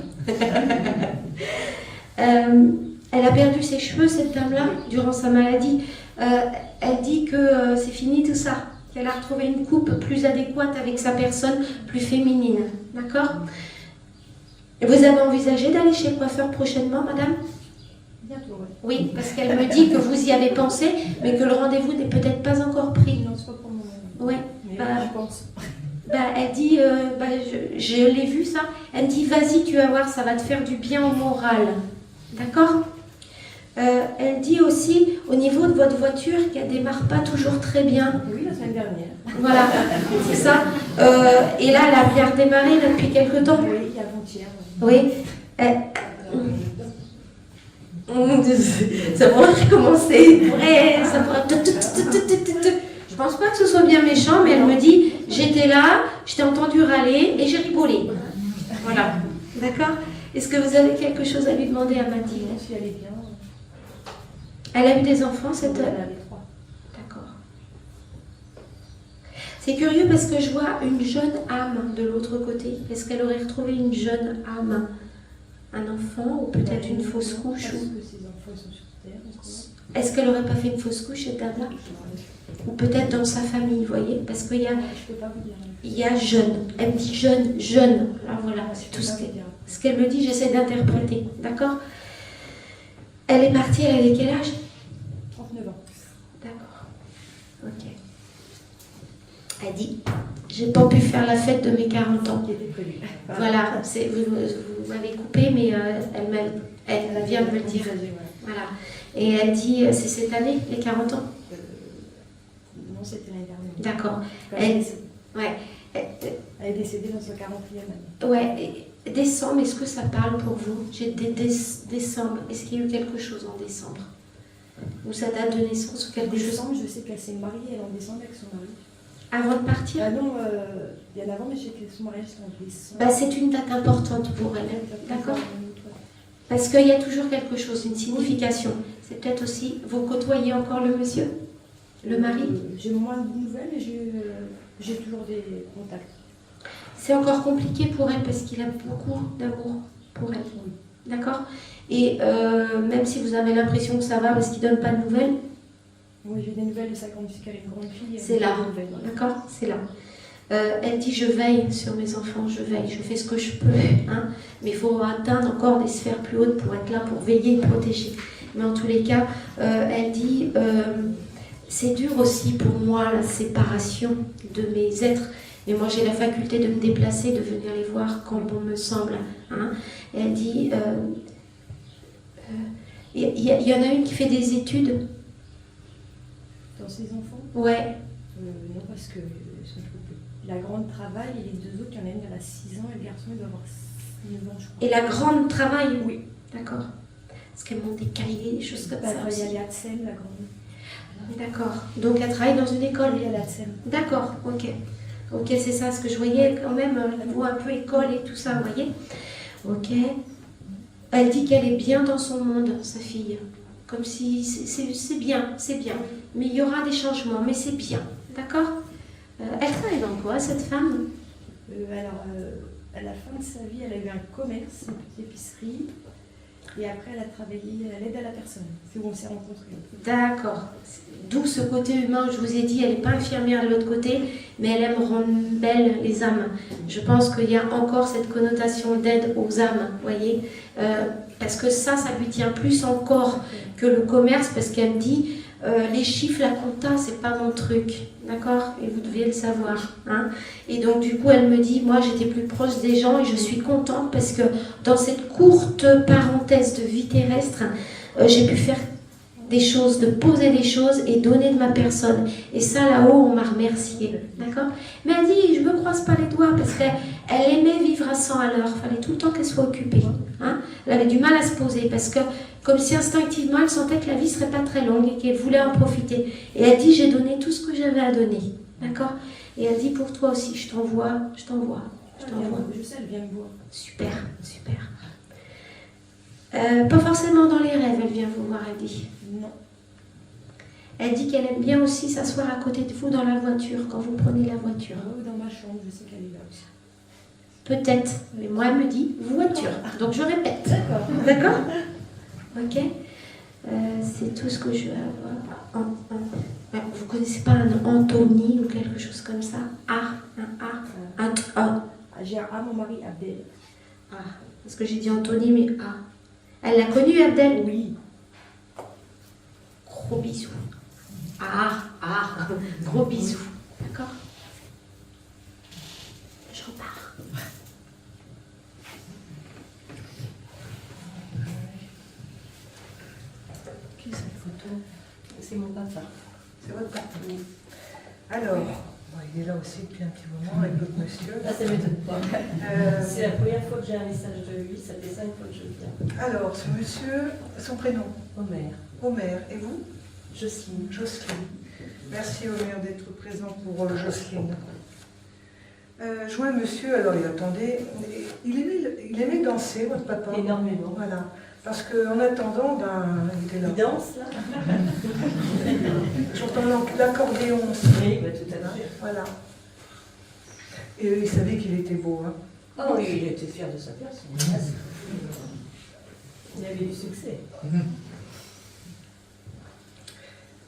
Elle a perdu ses cheveux, cette dame-là, durant sa maladie. Elle dit que c'est fini tout ça, qu'elle a retrouvé une coupe plus adéquate avec sa personne, plus féminine. D'accord? Vous avez envisagé d'aller chez le coiffeur prochainement, madame? Bientôt, oui. Oui, parce qu'elle me dit que vous y avez pensé, mais que le rendez-vous n'est peut-être pas encore pris. Non, c'est pas pour le moment. Oui. Mais Bah, je pense. elle dit, je l'ai vu ça, elle me dit, vas-y, tu vas voir, ça va te faire du bien au moral. D'accord? Elle dit aussi, au niveau de votre voiture, qu'elle démarre pas toujours très bien. Oui, la semaine dernière. Voilà, c'est ça. Et là, elle a bien redémarré là, depuis quelque temps. Oui, avant-hier. Oui. Ça pourrait recommencer. Ça pourrait... Je pense pas que ce soit bien méchant, mais elle me dit, j'étais là, je t'ai entendu râler et j'ai rigolé. Voilà. D'accord? Est-ce que vous avez quelque chose à lui demander à Mathilde? Si elle est bien. Elle a eu des enfants, cette... Elle avait 3. D'accord. C'est curieux parce que je vois une jeune âme de l'autre côté. Est-ce qu'elle aurait retrouvé une jeune âme? Un enfant ou peut-être une fausse couche Parce ou... que ses enfants sont sur Terre. Est-ce qu'elle n'aurait pas fait une fausse couche, cette dame-là? Ou peut-être dans sa famille, vous voyez? Parce qu'il y a, Je peux pas vous dire. il y a jeune. Elle me dit jeune, jeune. Alors voilà, c'est tout ce qu'elle me dit, j'essaie d'interpréter. D'accord? Elle est partie, elle avait quel âge? 39 ans. D'accord. Ok. Elle dit, j'ai pas pu faire la fête de mes 40 ans. Qui était prévu. Voilà, vous m'avez coupé, mais elle vient de me le dire. Voilà. Et elle dit, c'est cette année, les 40 ans? Non, c'était l'année dernière. D'accord. Elle Ouais. est décédée dans sa 40e année. Ouais. Décembre, est-ce que ça parle pour vous? J'étais décembre. Est-ce qu'il y a eu quelque chose en décembre? Ou sa date de naissance ou quelque chose? Décembre, je sais qu'elle s'est mariée, elle est en décembre avec son mari. Avant de partir? Ah non, bien avant, mais je sais que son mariage c'est en décembre. Bah, c'est une date importante pour elle. D'accord? Parce qu'il y a toujours quelque chose, une signification. C'est peut-être aussi, vous côtoyez encore le monsieur? Le mari? J'ai moins de nouvelles, mais j'ai toujours des contacts. C'est encore compliqué pour elle parce qu'il a beaucoup d'amour pour elle. D'accord? Et même si vous avez l'impression que ça va parce qu'il ne donne pas de nouvelles, Oui, j'ai des nouvelles de sa grande fille, qu'elle est une grande fille. c'est là. Des nouvelles, ouais. D'accord? C'est là. Elle dit, je veille sur mes enfants, je veille, je fais ce que je peux. Hein? Mais il faut atteindre encore des sphères plus hautes pour être là, pour veiller et protéger. Mais en tous les cas, elle dit, c'est dur aussi pour moi la séparation de mes êtres. Mais moi, j'ai la faculté de me déplacer, de venir les voir quand bon me semble. Hein? Et elle dit, il y en a une qui fait des études. Dans ses enfants? Ouais. Non, parce que la grande travaille et les deux autres, il y en a une, elle a 6 ans et le garçon, il doit avoir 9 ans, je crois. Et la grande travaille? Oui. D'accord. Est-ce qu'elle monte des cahiers, des choses comme ça Il y aussi? a les Hatsem, la grande. D'accord. Donc elle travaille dans une école? Oui, il y a l'Hatsem. D'accord, ok. Ok, c'est ça, ce que je voyais quand même, la voix un peu école et tout ça, vous voyez? Ok. Elle dit qu'elle est bien dans son monde, sa fille. Comme si c'est bien, c'est bien. Mais il y aura des changements, mais c'est bien. D'accord? Elle travaille dans quoi, cette femme? À la fin de sa vie, elle a eu un commerce, une petite épicerie. Et après, elle a travaillé à l'aide à la personne. C'est où on s'est rencontrés. D'accord. D'où ce côté humain, je vous ai dit, elle n'est pas infirmière de l'autre côté, mais elle aime rendre belles les âmes. Je pense qu'il y a encore cette connotation d'aide aux âmes, vous voyez, parce que ça lui tient plus encore que le commerce, parce qu'elle me dit, les chiffres, la compta, c'est pas mon truc, d'accord? Et vous deviez le savoir, hein? Et donc du coup, elle me dit, moi, j'étais plus proche des gens et je suis contente parce que dans cette courte parenthèse de vie terrestre, j'ai pu faire des choses, de poser des choses et donner de ma personne. Et ça, là-haut, on m'a remercié, d'accord? Mais elle dit, je me croise pas les doigts parce qu'elle aimait vivre à 100 à l'heure. Il fallait tout le temps qu'elle soit occupée, hein? Elle avait du mal à se poser parce que, comme si instinctivement, elle sentait que la vie serait pas très longue et qu'elle voulait en profiter. Et elle dit, j'ai donné tout ce que j'avais à donner, d'accord? Et elle dit, pour toi aussi, je t'envoie. Je sais, elle vient me voir. Super, super. Pas forcément dans les rêves, elle vient vous voir, elle dit. Non. Elle dit qu'elle aime bien aussi s'asseoir à côté de vous dans la voiture, quand vous prenez la voiture. Ou dans ma chambre, je sais qu'elle est là aussi. Peut-être, mais moi elle me dit voiture. Donc je répète. D'accord. D'accord? Ok. C'est tout ce que je veux avoir. Vous connaissez pas un Anthony ou quelque chose comme ça? Un A. J'ai un A, mon mari Abdel. Ah, parce que j'ai dit Anthony, mais A. Elle l'a connu, Abdel? Oui. Gros bisous. Gros bisous. D'accord? Je repars. Qui c'est cette photo? C'est mon papa. C'est votre papa. Alors, bon, il est là aussi depuis un petit moment avec d'autres monsieur. Ah, ça m'étonne pas. Euh, C'est la première fois que j'ai un message de lui, ça fait 5 fois que je viens. alors, ce monsieur, son prénom? Omer, Omer. Et vous? Jocelyne. Jocelyne. Merci Omer d'être présent pour Jocelyne. Je vois un monsieur, alors il attendait, il aimait danser, votre papa. Énormément. Voilà. Parce qu'en attendant, il était là. Il danse là? J'entends l'accordéon aussi. Oui, bah, tout à l'heure. Voilà. Et il savait qu'il était beau. Hein. Oh oui, il était fier de sa personne. Il avait du succès.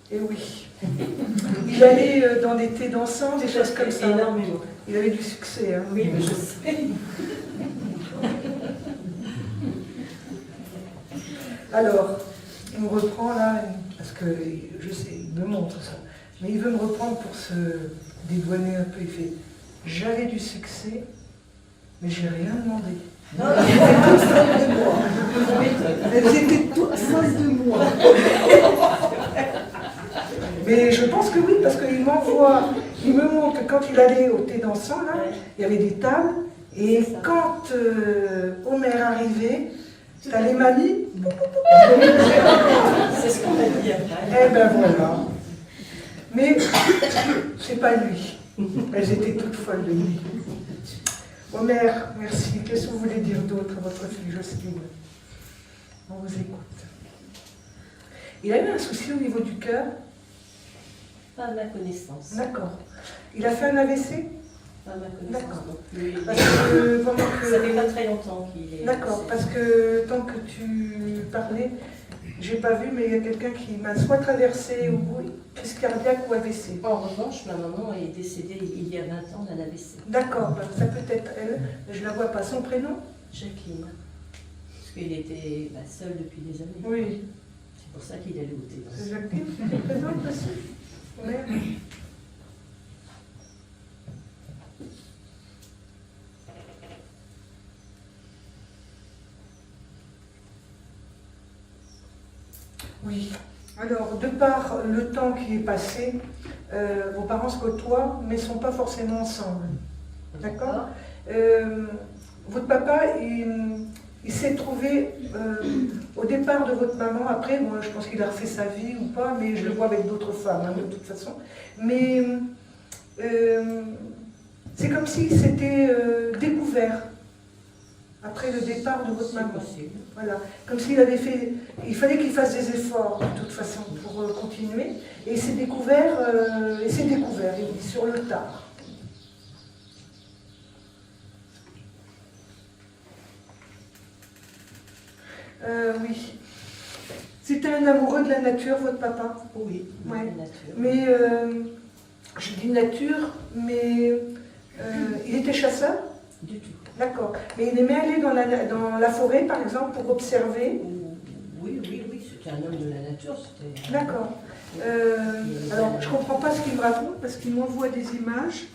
Et oui. Il allait dans des thés dansants, des choses comme ça. Énormément. Il avait du succès. Hein. Oui, mais je sais. Alors, il me reprend là, parce que je sais, il me montre ça, mais il veut me reprendre pour se dédouaner un peu. Il fait « J'avais du succès, mais j'ai rien demandé. » Elles étaient toutes folles de moi. Mais je pense que oui, parce qu'il m'envoie, il me montre que quand il allait au thé dansant, là, il y avait des tables, et quand Omer arrivait, t'as les mamies. C'est ce qu'on a dit après. Eh ben voilà. Mais c'est pas lui. Elles étaient toutes folles de lui. Omer, merci. Qu'est-ce que vous voulez dire d'autre à votre fille Jocelyne? On vous écoute. Il a eu un souci au niveau du cœur? Pas à ma connaissance. D'accord. Il a fait un AVC? Pas à ma connaissance D'accord. non plus. Parce que pendant Ça fait que... pas très longtemps qu'il est. D'accord, parce que tant que tu parlais, j'ai pas vu, mais il y a quelqu'un qui m'a soit traversé ou crise cardiaque ou AVC. En revanche, ma maman est décédée il y a 20 ans d'un AVC. D'accord, ben, ça peut être elle, mais je la vois pas. Son prénom? Jacqueline. Parce qu'il était seul depuis des années. Oui. C'est pour ça qu'il allait au thé. C'est Jacqueline qui est présente aussi? Oui. Oui. Alors, de par le temps qui est passé, vos parents se côtoient, mais ne sont pas forcément ensemble. D'accord? Votre papa, il s'est trouvé au départ de votre maman. Après, moi, je pense qu'il a refait sa vie ou pas, mais je le vois avec d'autres femmes, hein, de toute façon. Mais c'est comme s'il s'était découvert après le départ de votre maman. Possible. Voilà, comme s'il avait fait, il fallait qu'il fasse des efforts de toute façon pour continuer, et il s'est découvert, il dit, sur le tard. Oui. C'était un amoureux de la nature, votre papa? Oui, Ouais. la nature. Mais, je dis nature, mais il était chasseur? Du tout. D'accord. Mais il aimait aller dans la forêt, par exemple, pour observer? Oui, c'était un homme de la nature. C'était. D'accord. Alors, je ne comprends pas ce qu'il me raconte, parce qu'il m'envoie des images.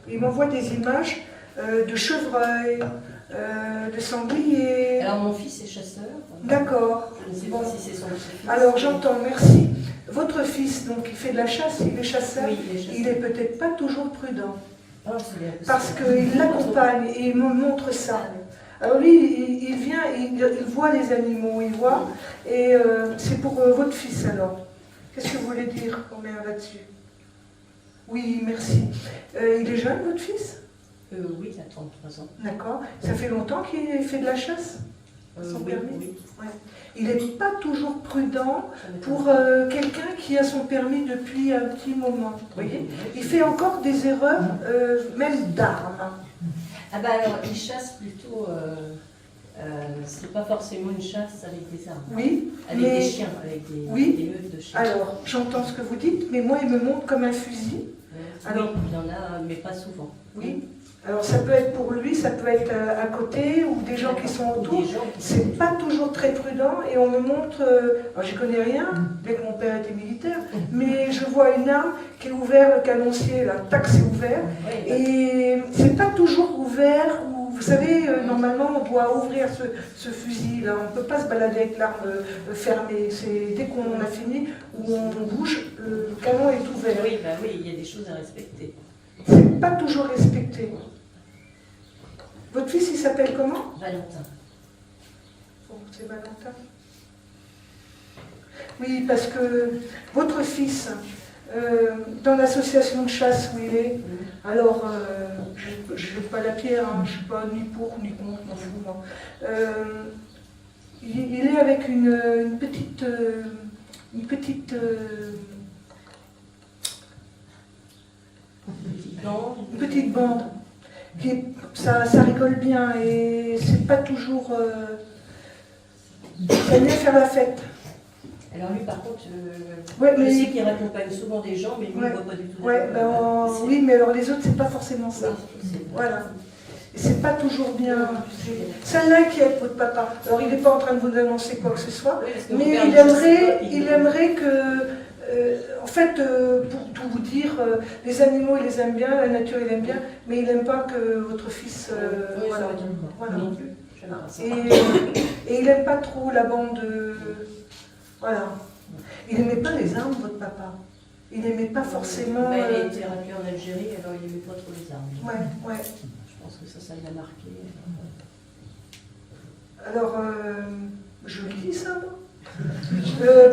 Il m'envoie des images de chevreuils, de sangliers. Alors, mon fils est chasseur. D'accord. Je ne sais Bon. pas si c'est son petit-fils. Alors, j'entends, merci. Votre fils, donc, il fait de la chasse, il est chasseur. Oui, il est chasseur. Il n'est peut-être pas toujours prudent. Ah, c'est bien possible. Parce qu'il l'accompagne et il me montre ça. Alors lui, il vient, il voit les animaux, il voit, et c'est pour votre fils alors. Qu'est-ce que vous voulez dire, Omer, là-dessus? Oui, merci. Il est jeune, votre fils? Oui, il a 33 ans. D'accord. Ça fait longtemps qu'il fait de la chasse? son Oui, permis. oui. Ouais. Il n'est pas toujours prudent Ça m'étonne. pour quelqu'un qui a son permis depuis un petit moment. Vous voyez, il fait encore des erreurs, même d'armes. Ah bah alors, il chasse plutôt, c'est pas forcément une chasse avec des armes. Oui, Avec mais des chiens, avec des meutes de chiens. alors j'entends ce que vous dites, mais moi il me montre comme un fusil. Alors, oui, il y en a, mais pas souvent. oui. Alors ça peut être pour lui, ça peut être à côté ou des gens qui sont Ou autour. des gens qui C'est pas toujours très prudent et on me montre, alors j'y connais rien, dès que mon père était militaire, mais je vois une arme qui est ouverte, le canoncier, là, tac, c'est ouvert, Oui, et c'est pas toujours ouvert, ou vous savez, normalement on doit ouvrir ce fusil, là, on peut pas se balader avec l'arme fermée, c'est dès qu'on a fini, ou on bouge, le canon est ouvert. oui, bah oui, il y a des choses à respecter. C'est pas toujours respecté. Votre fils, il s'appelle comment? Valentin. Bon, c'est Valentin. Oui, parce que votre fils, dans l'association de chasse où il est, alors, je ne jette pas la pierre, hein, je ne suis pas ni pour ni contre, m'en fous, moi. Il est avec une petite une petite bande. Ça rigole bien et c'est pas toujours. Ça aime bien faire la fête. Alors lui, par contre, Ouais, je mais- sais qu'il raccompagne souvent des gens, mais lui, il Ouais. ne voit pas du tout. Ouais, oui, mais alors les autres, c'est pas forcément ça. C'est- Voilà. Et c'est pas toujours bien. Ça l'inquiète, votre papa. Alors il n'est pas en train de vous annoncer quoi que ce soit, Oui, parce que mon mais père, il je sais aimerait, pas, il aimerait que. En fait, pour tout vous dire, les animaux, il les aime bien, la nature, il aime bien, mais il n'aime pas que votre fils. Oui, Voilà. ça m'étonne pas. Voilà. Non plus. J'aime pas ça. Et il n'aime pas trop la bande. Voilà. Il n'aimait pas les armes, votre papa. Il n'aimait pas forcément. Bah, il a été rappelé en Algérie, alors il n'aimait pas trop les armes. Ouais. Je pense que ça l'a marqué. Alors, je le dis ça, moi.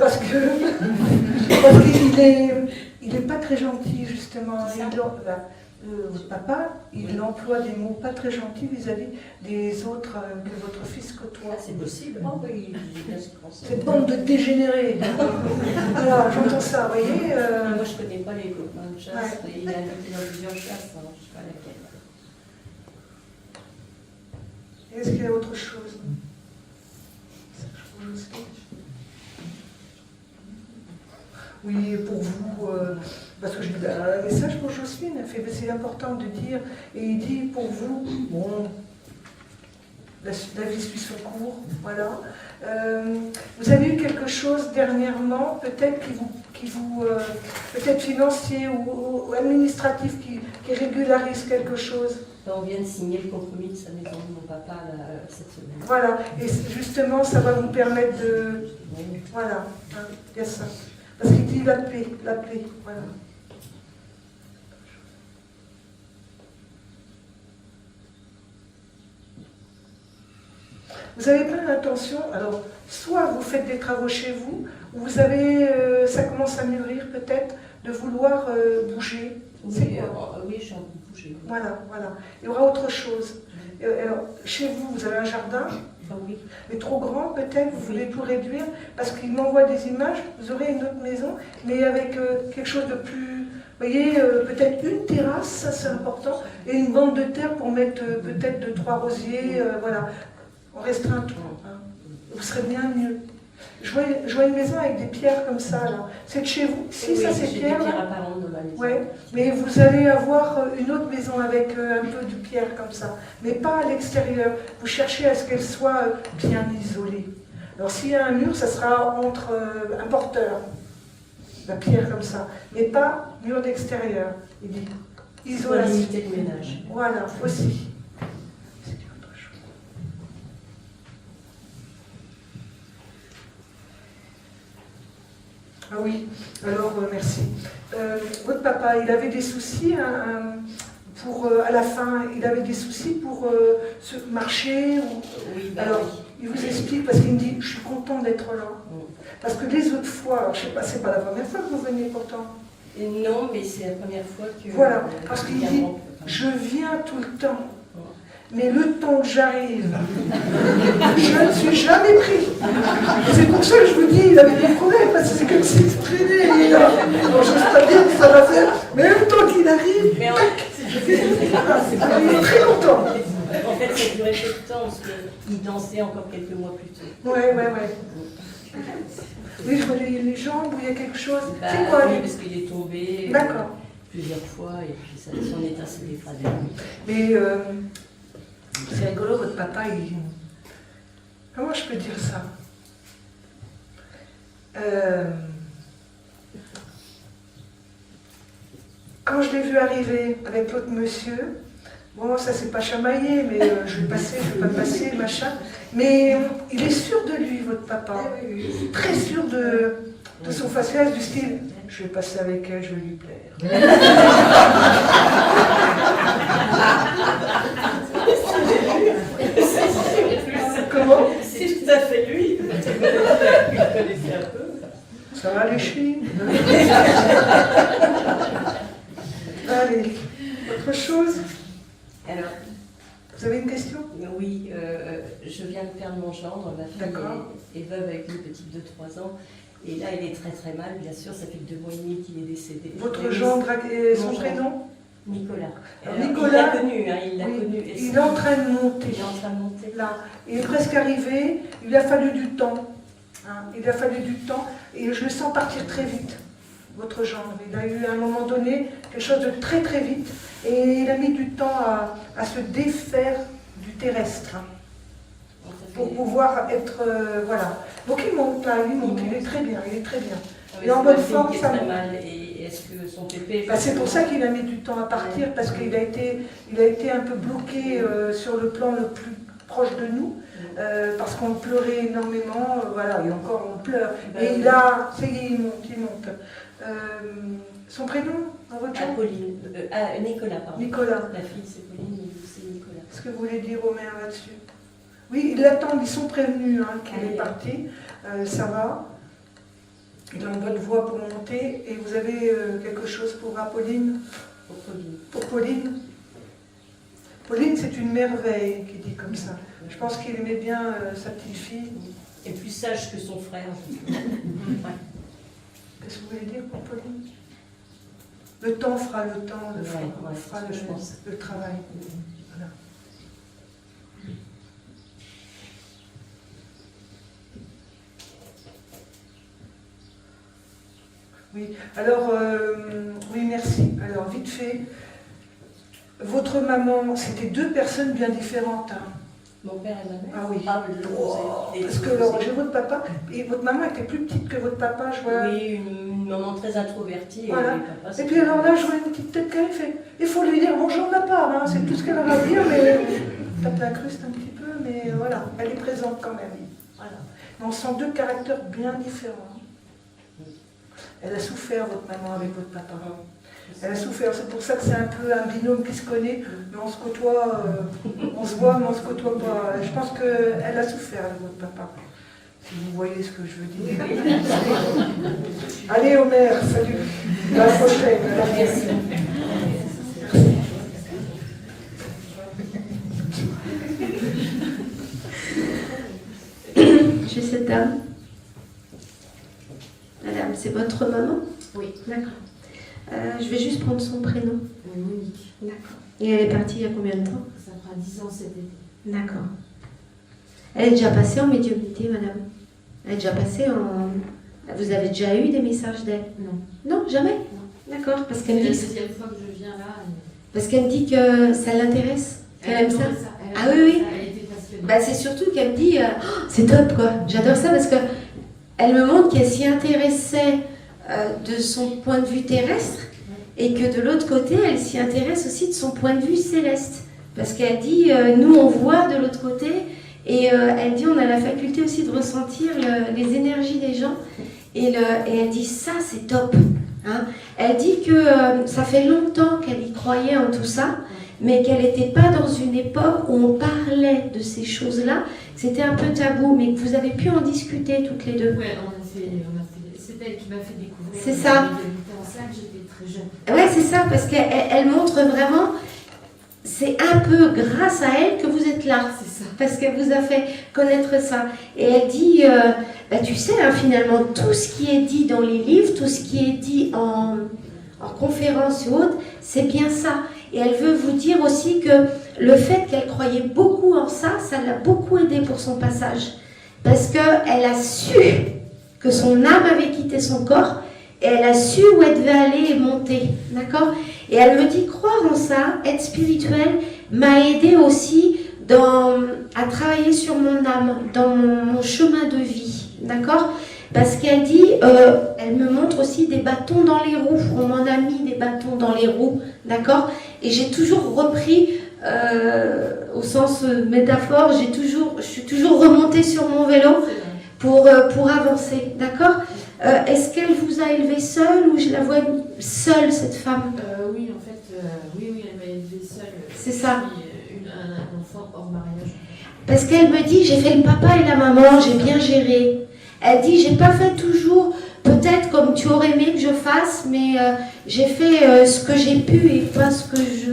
Parce qu'il est pas très gentil, justement. Votre papa, il emploie des mots pas très gentils vis-à-vis des autres que votre fils côtoie. Ah, c'est possible. Oh, oui, j'ai bien ce français. Cette bande de dégénérés. Alors, j'entends ça, vous voyez. Moi, je ne connais pas les copains de chasse. Ouais. Il a invité dans plusieurs chasses, hein, je ne sais pas laquelle. Est-ce qu'il y a autre chose? Oui, pour vous, parce que j'ai un message pour Jocelyne, elle fait, c'est important de dire, et il dit pour vous, bon, la vie suit son cours, voilà. Vous avez eu quelque chose dernièrement, peut-être qui vous peut-être financier ou administratif, qui régularise quelque chose? On vient de signer le compromis de sa maison de mon papa là, cette semaine. Voilà, et justement, ça va vous permettre de... Oui. Voilà, hein, il y a ça. Parce qu'il dit la paix, voilà. Vous avez plein d'intentions, alors, soit vous faites des travaux chez vous, ou vous avez, ça commence à mûrir peut-être, de vouloir bouger. C'est Oui, quoi? oui, j'ai envie de bouger. Voilà. Il y aura autre chose. Alors, chez vous, vous avez un jardin, Ah oui. mais trop grand peut-être, vous voulez tout réduire, parce qu'il m'envoie des images, vous aurez une autre maison, mais avec quelque chose de plus, vous voyez, peut-être une terrasse, ça c'est important, et une bande de terre pour mettre peut-être 2-3 rosiers, voilà. On restreint tout, hein. Vous serez bien mieux. Je vois une maison avec des pierres comme ça, là. C'est de chez vous? Si, Oui, ça c'est j'ai pierre, des là. pierres apparentes dans ma maison. Ouais, mais vous allez avoir une autre maison avec un peu de pierre comme ça, mais pas à l'extérieur. Vous cherchez à ce qu'elle soit bien isolée. Alors s'il y a un mur, ça sera entre un porteur, la pierre comme ça, mais pas mur d'extérieur. Il dit Pour isolation. limiter le ménage. Voilà, aussi. C'est autre chose. Ah oui, alors merci. Votre papa, il avait des soucis pour, à la fin, il avait des soucis pour se marcher Oui, bah Alors, oui. il vous explique parce qu'il me dit, je suis content d'être là. Parce que les autres fois, alors je sais pas, c'est pas la première fois que vous venez pourtant. Et non, mais c'est la première fois que... Voilà, parce qu'il qu'il y a dit, un manque. je viens tout le temps. Mais le temps que j'arrive, je ne suis jamais pris. C'est pour ça que je vous dis, il avait des problèmes, parce que c'est comme s'il se traînait. Alors, je sais pas bien que ça va faire, mais le temps qu'il arrive, tac, il est très longtemps. En fait, ça durait peu de temps parce qu'il dansait encore quelques mois plus tôt. Ouais. Oui, je vois les jambes où il y a quelque chose. Bah, C'est quoi oui, parce qu'il est tombé plusieurs fois et puis ça s'en est assez défradé. Mais c'est rigolo, votre papa, comment je peux dire ça Quand je l'ai vu arriver avec l'autre monsieur, bon, ça s'est pas chamaillé, mais je vais pas passer, machin. Mais il est sûr de lui, votre papa. Très sûr de son faciès, du style, je vais passer avec elle, je vais lui plaire. Comment? C'est tout à fait lui. Vous connaissez un peu. Ça va les chevilles? Allez, autre chose? Alors, vous avez une question? Oui, je viens de perdre mon gendre. Ma fille est veuve avec une petite de 3 ans. Et là, elle est très très mal, bien sûr. Ça fait que 2 mois et demi qu'il est décédé. Votre gendre, son prénom? Nicolas. Alors, Nicolas, il l'a connu. Il est en train de monter. Il est en train de monter. Là, il est presque arrivé. Il a fallu du temps. Il a fallu du temps. Et je le sens partir très vite. Votre gendre. Il a eu à un moment donné quelque chose de très très vite. Et il a mis du temps à se défaire du terrestre. Pour pouvoir être... voilà. Donc il monte là, il est très bien, il est très bien. Il est en bonne forme, ça va mal. Et est-ce que son pépé... C'est pour ça qu'il a mis du temps à partir, parce qu'il a été un peu bloqué sur le plan le plus proche de nous, parce qu'on pleurait énormément, voilà, et encore on pleure. Et il a... Ça y est, il monte. Son prénom, dans votre chambre? Pauline. Nicolas, pardon. Nicolas. La fille, c'est Pauline, c'est Nicolas. Est-ce que vous voulez dire aux mères là-dessus? Oui, ils l'attendent, ils sont prévenus qu'il est parti. Ça va. Il a une bonne voix pour monter. Et vous avez quelque chose pour Apolline? Pour Pauline. Pour Pauline? Pauline, c'est une merveille qui dit comme ça. Je pense qu'il aimait bien sa petite fille. Et plus sage que son frère. Ouais. Qu'est-ce que vous voulez dire pour Pauline? Le temps fera le temps, fera le travail. Voilà. Oui, alors, oui, merci. Alors, vite fait, votre maman, c'était 2 personnes bien différentes. Mon père et ma mère. Ah oui. Parce que alors, j'ai votre papa, et votre maman était plus petite que votre papa, je vois. Oui, une maman très introvertie. Voilà. Papa, et puis alors là, je vois une petite tête qu'elle fait. Il faut lui dire bonjour de ma part, c'est tout ce qu'elle a à dire, mais tape l'incruste un petit peu, mais voilà, elle est présente quand même. Voilà. Mais on sent 2 caractères bien différents. Elle a souffert, votre maman, avec votre papa. Elle a souffert, c'est pour ça que c'est un peu un binôme qui se connaît, mais on se côtoie, on se voit, mais on se côtoie pas. Je pense qu'elle a souffert avec votre papa, si vous voyez ce que je veux dire. Allez, Omer, salut. À la prochaine. Merci. J'ai cette dame. Madame, c'est votre maman? Oui. D'accord. Je vais juste prendre son prénom. Monique. D'accord. Et elle est partie il y a combien de temps? Ça fera 10 ans cet été. D'accord. Elle est déjà passée en médiumnité, madame? Elle est déjà passée en... Vous avez déjà eu des messages d'elle? Non. Non, jamais? Non. D'accord, parce C'est qu'elle la dit... deuxième fois que je viens là. Parce qu'elle dit que ça l'intéresse, qu'elle aime ça. Ah oui, oui. Elle était passionnée. Bah, c'est surtout qu'elle me dit, oh, c'est top quoi, j'adore ça parce que elle me montre qu'elle s'y intéressait de son point de vue terrestre et que de l'autre côté, elle s'y intéresse aussi de son point de vue céleste. Parce qu'elle dit, nous on voit de l'autre côté et elle dit, on a la faculté aussi de ressentir les énergies des gens et elle dit, ça c'est top. Hein. Elle dit que ça fait longtemps qu'elle y croyait en tout ça, mais qu'elle n'était pas dans une époque où on parlait de ces choses-là, c'était un peu tabou, mais que vous avez pu en discuter toutes les deux. Oui, c'est elle qui m'a fait découvrir. C'est ça. J'étais enceinte, j'étais très jeune. Ouais, c'est ça, parce qu'elle montre vraiment c'est un peu grâce à elle que vous êtes là. C'est ça. Parce qu'elle vous a fait connaître ça. Et elle dit, bah, tu sais, hein, finalement, tout ce qui est dit dans les livres, tout ce qui est dit en conférence ou autre, c'est bien ça. Et elle veut vous dire aussi que le fait qu'elle croyait beaucoup en ça, ça l'a beaucoup aidé pour son passage. Parce qu'elle a su que son âme avait quitté son corps et elle a su où elle devait aller et monter. D'accord ? Et elle me dit, croire en ça, être spirituelle, m'a aidé aussi à travailler sur mon âme, dans mon chemin de vie. D'accord ? Parce qu'elle dit, elle me montre aussi des bâtons dans les roues. On m'en a mis des bâtons dans les roues. D'accord ? Et j'ai toujours repris, au sens métaphore, je suis toujours remontée sur mon vélo pour avancer. D'accord ? Est-ce qu'elle vous a élevé seule ou je la vois seule, cette femme ? Oui, en fait, oui, elle m'a élevée seule. C'est ça. Un enfant hors mariage. Parce qu'elle me dit, j'ai fait le papa et la maman, j'ai bien géré. Elle dit, j'ai pas fait toujours, peut-être comme tu aurais aimé que je fasse, mais j'ai fait ce que j'ai pu et pas ce que je...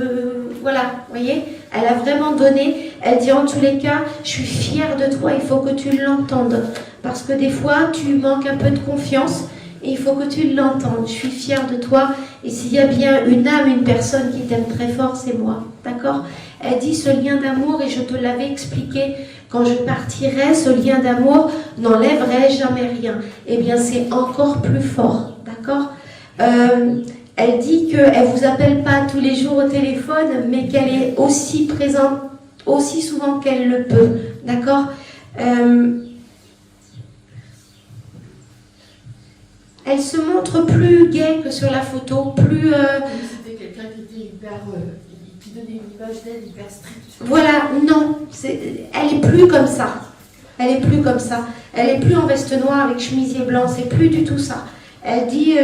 Voilà, vous voyez ? Elle a vraiment donné. Elle dit, en tous les cas, je suis fière de toi, il faut que tu l'entendes. Parce que des fois, tu manques un peu de confiance et il faut que tu l'entendes. Je suis fière de toi. Et s'il y a bien une âme, une personne qui t'aime très fort, c'est moi. D'accord ? Elle dit, ce lien d'amour, et je te l'avais expliqué, quand je partirai, ce lien d'amour n'enlèverait jamais rien. Eh bien, c'est encore plus fort. D'accord ? Elle dit qu'elle ne vous appelle pas tous les jours au téléphone, mais qu'elle est aussi présente, aussi souvent qu'elle le peut. D'accord ? Elle se montre plus gaie que sur la photo, plus... C'était quelqu'un qui était qui donnait une image d'elle hyper stricte. Voilà, non, elle est plus comme ça. Elle est plus comme ça. Elle est plus en veste noire avec chemisier blanc, c'est plus du tout ça. Elle dit,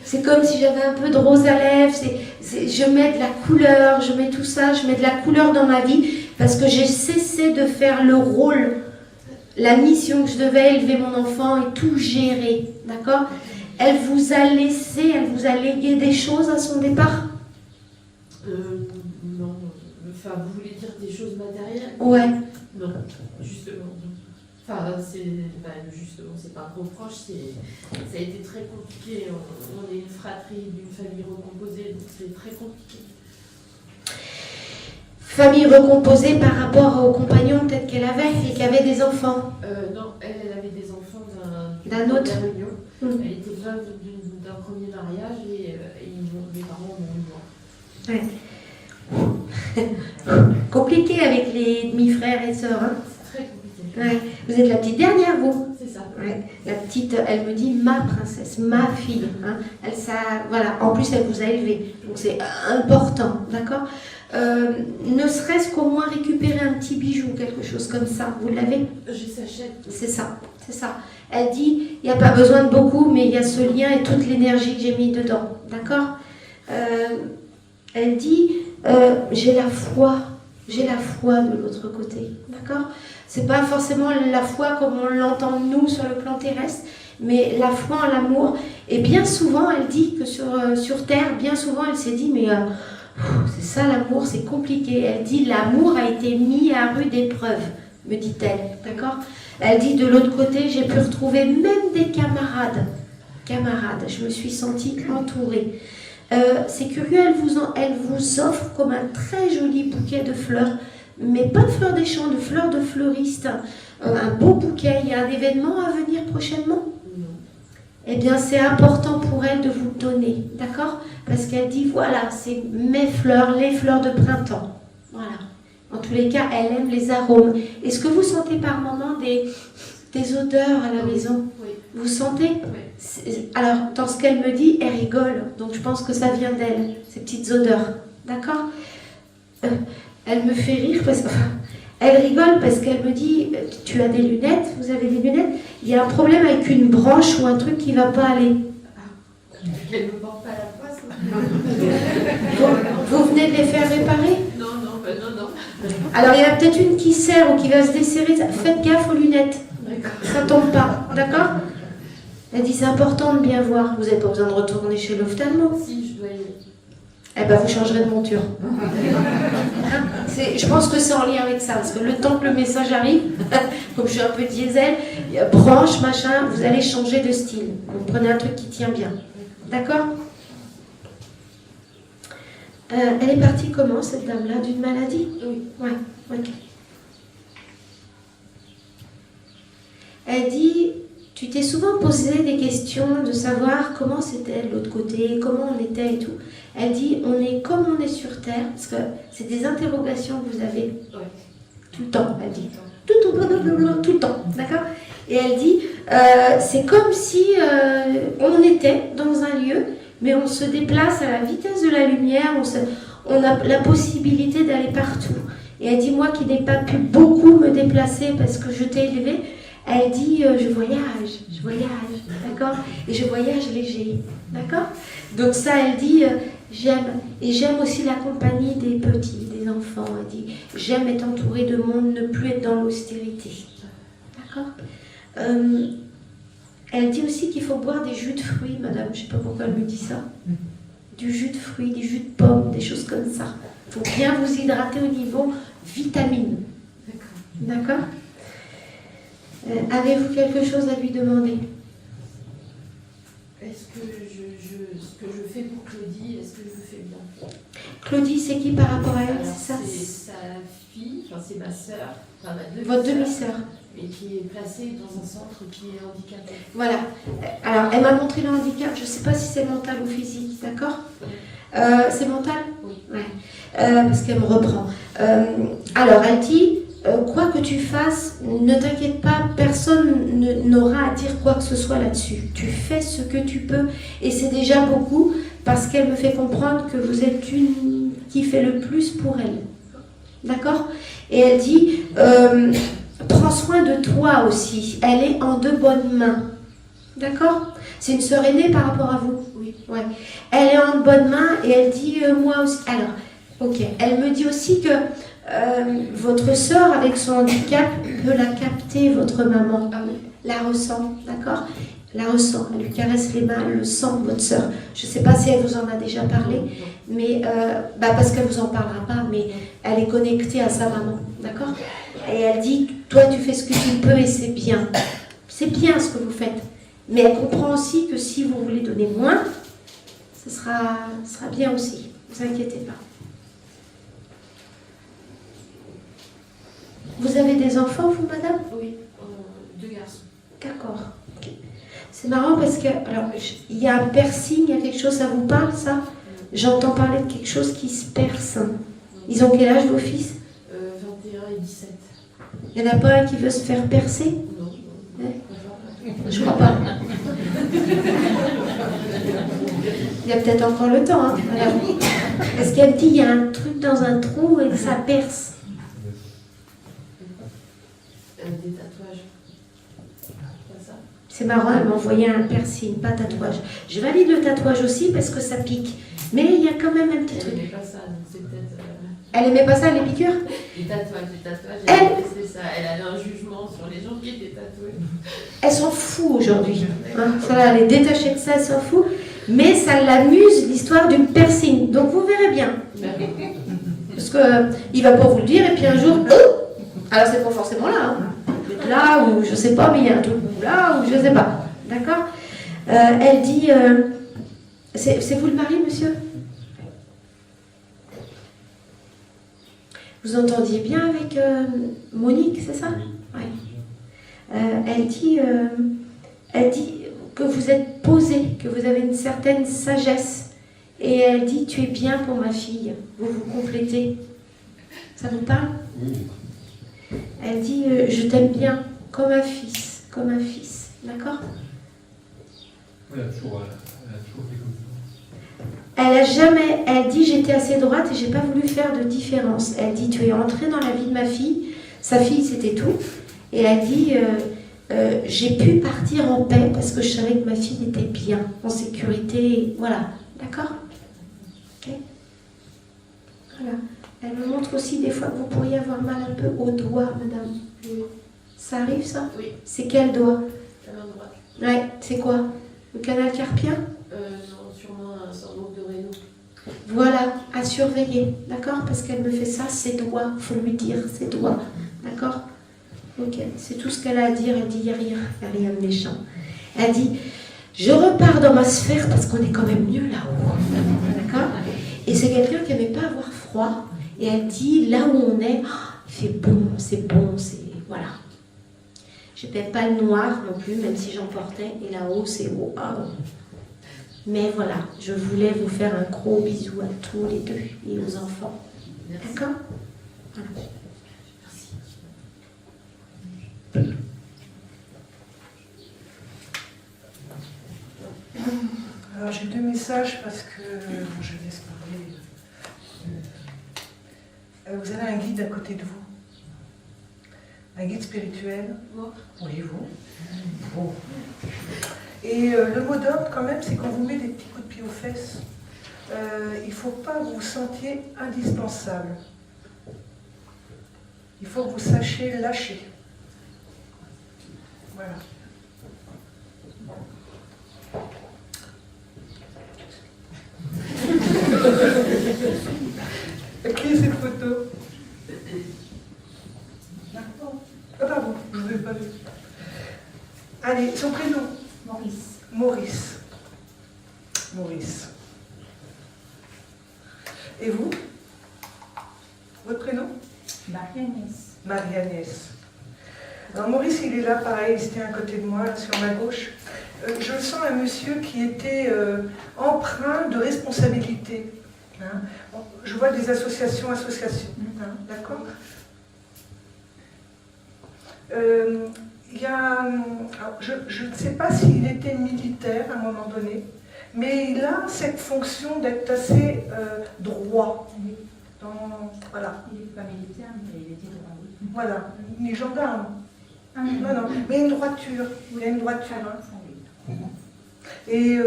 c'est comme si j'avais un peu de rose à lèvres, je mets de la couleur, je mets tout ça, je mets de la couleur dans ma vie parce que j'ai cessé de faire le rôle, la mission que je devais élever mon enfant et tout gérer, d'accord ? Elle vous a laissé, elle vous a légué des choses à son départ ? Non. Enfin, vous voulez dire des choses matérielles ? Ouais. Non, justement, non. Enfin, justement, c'est pas un reproche, ça a été très compliqué. On est une fratrie d'une famille recomposée, donc c'est très compliqué. Famille recomposée par rapport au compagnon peut-être qu'elle avait et qui avait des enfants. Non, elle avait des enfants D'un autre. réunion. Elle était veuve d'un premier mariage et mes parents m'ont eu moi. Ouais. Compliqué avec les demi-frères et sœurs. Hein. C'est très compliqué. Ouais. Vous êtes la petite dernière, vous ? C'est ça. Ouais. La petite, elle me dit ma princesse, ma fille. Hein. Voilà. En plus, elle vous a élevé. Donc c'est important, d'accord ? Ne serait-ce qu'au moins récupérer un petit bijou, quelque chose comme ça. Vous l'avez ? J'ai s'achète. C'est ça, c'est ça. Elle dit, il n'y a pas besoin de beaucoup, mais il y a ce lien et toute l'énergie que j'ai mis dedans. D'accord ? Elle dit, j'ai la foi de l'autre côté. D'accord ? C'est pas forcément la foi comme on l'entend nous sur le plan terrestre, mais la foi en l'amour. Et bien souvent, elle dit que sur Terre, bien souvent, elle s'est dit, mais c'est ça l'amour, c'est compliqué. Elle dit, l'amour a été mis à rude épreuve, me dit-elle. D'accord ? Elle dit, de l'autre côté, j'ai pu retrouver même des camarades. Je me suis sentie entourée. C'est curieux, elle vous offre comme un très joli bouquet de fleurs, mais pas de fleurs des champs, de fleurs de fleuriste. Un beau bouquet. Il y a un événement à venir prochainement ? Non. Eh bien, c'est important pour elle de vous le donner, d'accord ? Parce qu'elle dit, voilà, c'est mes fleurs, les fleurs de printemps. Voilà. En tous les cas, elle aime les arômes. Est-ce que vous sentez par moments des odeurs à la maison ? Oui. Vous sentez ? Oui. Alors, dans ce qu'elle me dit, elle rigole. Donc, je pense que ça vient d'elle, ces petites odeurs. D'accord ? Elle me fait rire parce que... Elle rigole parce qu'elle me dit, tu as des lunettes, vous avez des lunettes, il y a un problème avec une branche ou un truc qui ne va pas aller. Elle ne me porte pas la poisse. Vous venez de les faire réparer ? Non. Alors il y en a peut-être une qui serre ou qui va se desserrer. Faites gaffe aux lunettes. D'accord. Ça tombe pas, d'accord ? Elle dit c'est important de bien voir. Vous n'avez pas besoin de retourner chez l'ophtalmo. Si, je dois y aller. Eh ben, vous changerez de monture. Je pense que c'est en lien avec ça, parce que le temps que le message arrive, comme je suis un peu diesel, branche, machin, vous allez changer de style. Vous prenez un truc qui tient bien. D'accord? Elle est partie comment, cette dame-là? D'une maladie? Oui. Ouais, ok. Elle dit, tu t'es souvent posé des questions de savoir comment c'était de l'autre côté, comment on était et tout. Elle dit, on est comme on est sur Terre, parce que c'est des interrogations que vous avez tout le temps, elle dit. Tout le temps, d'accord? Et elle dit, c'est comme si on était dans un lieu, mais on se déplace à la vitesse de la lumière, on a la possibilité d'aller partout. Et elle dit, moi qui n'ai pas pu beaucoup me déplacer parce que je t'ai élevée, elle dit, je voyage, d'accord? Et je voyage léger, d'accord? Donc ça, elle dit, j'aime. Et j'aime aussi la compagnie des petits, des enfants. Elle dit, j'aime être entourée de monde, ne plus être dans l'austérité. D'accord? Elle dit aussi qu'il faut boire des jus de fruits, madame. Je ne sais pas pourquoi elle me dit ça. Du jus de fruits, des jus de pommes, des choses comme ça. Il faut bien vous hydrater au niveau vitamines. D'accord? Avez-vous quelque chose à lui demander? Est-ce que ce que je fais pour Claudie, est-ce que je le fais bien? Claudie, c'est qui par rapport à elle? Alors, C'est ça? c'est sa fille, enfin c'est ma sœur, enfin ma Votre demi-sœur, demi-sœur. mais qui est placée dans un centre qui est handicapé. Voilà. Alors, elle m'a montré le handicap. Je ne sais pas si c'est mental ou physique, d'accord? C'est mental? Oui. Ouais. Parce qu'elle me reprend. Alors, elle dit, quoi que tu fasses, ne t'inquiète pas, personne n'aura à dire quoi que ce soit là-dessus. Tu fais ce que tu peux, et c'est déjà beaucoup, parce qu'elle me fait comprendre que vous êtes une qui fait le plus pour elle. D'accord? Et elle dit, prends soin de toi aussi. Elle est en de bonnes mains. D'accord? C'est une sœur aînée par rapport à vous? Oui. Ouais. Elle est en de bonnes mains et elle dit, moi aussi. Alors, ok. Elle me dit aussi que votre sœur avec son handicap peut la capter, votre maman. Ah oui. La ressent, d'accord? La ressent. Elle lui caresse les mains, elle le sent, votre sœur. Je ne sais pas si elle vous en a déjà parlé, mais parce qu'elle ne vous en parlera pas, mais elle est connectée à sa maman, d'accord? Et elle dit, toi tu fais ce que tu peux et c'est bien. C'est bien ce que vous faites. Mais elle comprend aussi que si vous voulez donner moins, ce sera bien aussi. Ne vous inquiétez pas. Vous avez des enfants, vous, madame? Oui, 2 garçons. D'accord. Ok. C'est marrant parce que, alors, il y a un piercing, il y a quelque chose, ça vous parle, ça? J'entends parler de quelque chose qui se perce. Ils ont quel âge, vos fils? 21 et 17. Il n'y en a pas un qui veut se faire percer? Non. Ouais. Je crois pas. Il y a peut-être encore le temps, hein. Alors, parce qu'elle me dit, il y a un truc dans un trou et que ça perce. Des tatouages. Pas ça. C'est marrant, elle m'a envoyé un piercing, pas tatouage. Je valide le tatouage aussi parce que ça pique. Mais il y a quand même un petit Elle truc. n'aimait pas ça, donc c'est peut-être... Elle aimait pas ça, les piqûres? Les tatouages, Elle- elle détestait ça. Elle avait un jugement sur les gens qui étaient tatoués. Elle s'en fout aujourd'hui. Hein. Ça, elle est détachée de ça, elle s'en fout. Mais ça l'amuse, l'histoire du piercing. Donc vous verrez bien. Parce qu'il va pas vous le dire et puis un jour... alors c'est pas forcément là. Hein. Peut-être là ou je sais pas, mais il y a un truc là ou je sais pas. D'accord? Elle dit... c'est vous le mari, monsieur? Vous entendiez bien avec Monique, c'est ça? Oui. Elle dit que vous êtes posé, que vous avez une certaine sagesse. Et elle dit, tu es bien pour ma fille. Vous vous complétez. Ça vous parle? Oui. Elle dit, je t'aime bien, comme un fils, comme un fils. D'accord? Elle a toujours fait comme ça. Elle dit, j'étais assez droite et j'ai pas voulu faire de différence. Elle dit, tu es entrée dans la vie de ma fille. Sa fille, c'était tout. Et elle dit, j'ai pu partir en paix parce que je savais que ma fille était bien, en sécurité. Voilà. D'accord? Ok? Voilà. Elle me montre aussi des fois que vous pourriez avoir mal un peu au doigt, madame. Oui. Ça arrive, ça? Oui. C'est quel doigt? La main droite. Ouais, c'est quoi? Le canal carpien? Non, sûrement un syndrome de Raynaud. Voilà, à surveiller, d'accord? Parce qu'elle me fait ça, ses doigts, faut lui dire, ses doigts, d'accord? Ok, c'est tout ce qu'elle a à dire. Elle dit, il n'y a rien de méchant. Elle dit, je repars dans ma sphère parce qu'on est quand même mieux là-haut, d'accord? Et c'est quelqu'un qui n'aimait pas avoir froid. Et elle dit, là où on est, oh, il fait bon, c'est bon, c'est... Voilà. Je n'aime pas le noir non plus, même si j'en portais. Et là-haut, c'est haut. Oh. Mais voilà, je voulais vous faire un gros bisou à tous les deux et aux enfants. D'accord? Voilà. Alors j'ai 2 messages parce que je laisse parler. Vous avez un guide à côté de vous? Un guide spirituel? Oui, vous. Bon. Et le mot d'ordre quand même, c'est qu'on vous met des petits coups de pied aux fesses. Il ne faut pas que vous vous sentiez indispensable. Il faut que vous sachiez lâcher. Voilà. Qui est cette photo? Ah pardon, je ne vous ai pas vu. Allez, son prénom? Maurice. Maurice. Maurice. Et vous? Votre prénom? Marie-Agnès. Marie-Agnès. Alors Maurice, il est là, pareil, il se tient à côté de moi, là, sur ma gauche. Je sens un monsieur qui était empreint de responsabilité. Hein. Je vois des associations. Hein, d'accord? Il y a, alors, je ne sais pas s'il était militaire à un moment donné, mais il a cette fonction d'être assez droit. Voilà. Il n'est pas militaire, mais il était droit. Voilà, ni gendarme. Ah, Non, mais une droiture. Il a une droiture. Et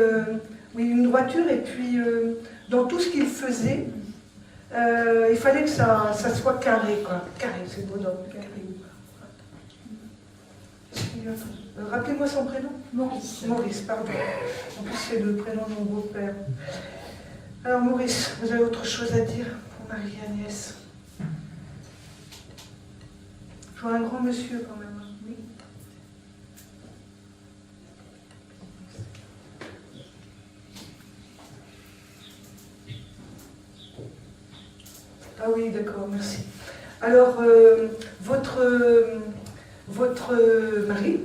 oui, une droiture, et puis dans tout ce qu'il faisait, il fallait que ça soit carré, quoi. Carré, c'est le mot d'ordre. Rappelez-moi son prénom. Maurice. Maurice, pardon. En plus, c'est le prénom de mon beau-père. Alors, Maurice, vous avez autre chose à dire pour Marie-Agnès? Je vois un grand monsieur quand même. Oui. Ah oui, d'accord, merci. Alors, votre mari,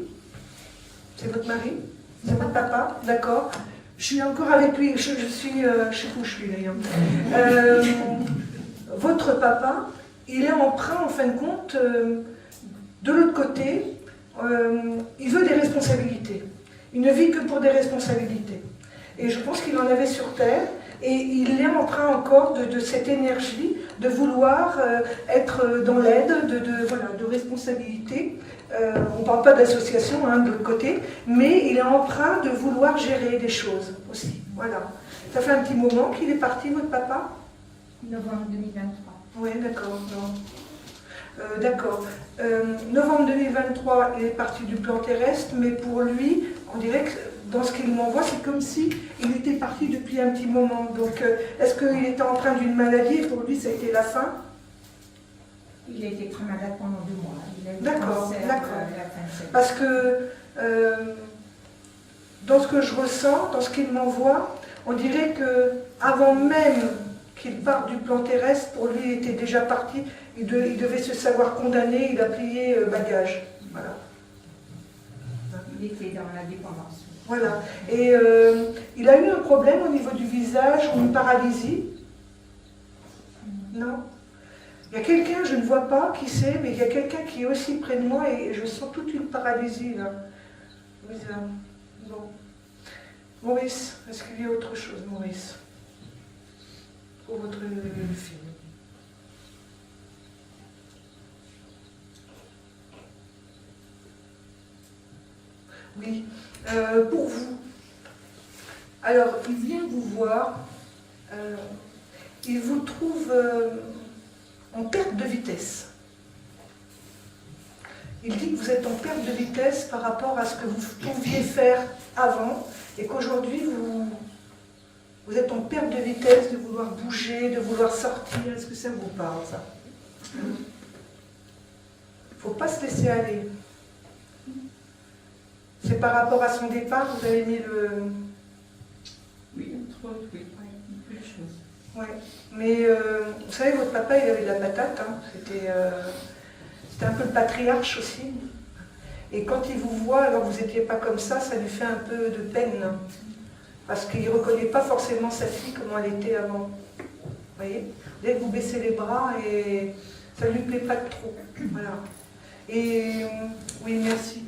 c'est votre mari? C'est votre papa? D'accord. Je suis encore avec lui, je sais pas où je suis d'ailleurs. Votre papa, il est emprunt en fin de compte, de l'autre côté, il veut des responsabilités. Il ne vit que pour des responsabilités. Et je pense qu'il en avait sur Terre, et il est emprunt encore de cette énergie de vouloir être dans l'aide, de responsabilité. On ne parle pas d'association, hein, de l'autre côté, mais il est emprunt de vouloir gérer des choses aussi. Voilà. Ça fait un petit moment qu'il est parti, votre papa? Novembre 2023. Oui, d'accord. D'accord. Novembre 2023, il est parti du plan terrestre, mais pour lui, on dirait que dans ce qu'il m'envoie, c'est comme si il était parti depuis un petit moment. Donc, est-ce qu'il était emprunt d'une maladie et pour lui, ça a été la fin? Il a été très malade pendant 2 mois. D'accord, d'accord. Parce que dans ce que je ressens, dans ce qu'il m'envoie, on dirait que avant même qu'il parte du plan terrestre, pour lui, il était déjà parti. Il devait se savoir condamné, il a plié bagage. Voilà. Il était dans la dépendance. Voilà. Et il a eu un problème au niveau du visage, ou une paralysie? Non? Il y a quelqu'un, je ne vois pas qui c'est, mais il y a quelqu'un qui est aussi près de moi et je sens toute une paralysie là. Bizarre. Bon. Maurice, est-ce qu'il y a autre chose, Maurice? Pour votre film. Oui, pour vous. Alors, il vient vous voir, il vous trouve en perte de vitesse. Il dit que vous êtes en perte de vitesse par rapport à ce que vous pouviez faire avant et qu'aujourd'hui Vous êtes en perte de vitesse, de vouloir bouger, de vouloir sortir. Est-ce que ça vous parle, ça? Il ne faut pas se laisser aller. C'est par rapport à son départ, vous avez mis le... Oui, entre autres, oui. Beaucoup de choses. Ouais. Mais vous savez, votre papa, il avait de la patate. Hein. C'était un peu le patriarche aussi. Et quand il vous voit, alors que vous n'étiez pas comme ça lui fait un peu de peine. Parce qu'il ne reconnaît pas forcément sa fille comme elle était avant. Vous voyez? Dès que vous baissez les bras, et ça ne lui plaît pas trop. Voilà. Et oui, merci.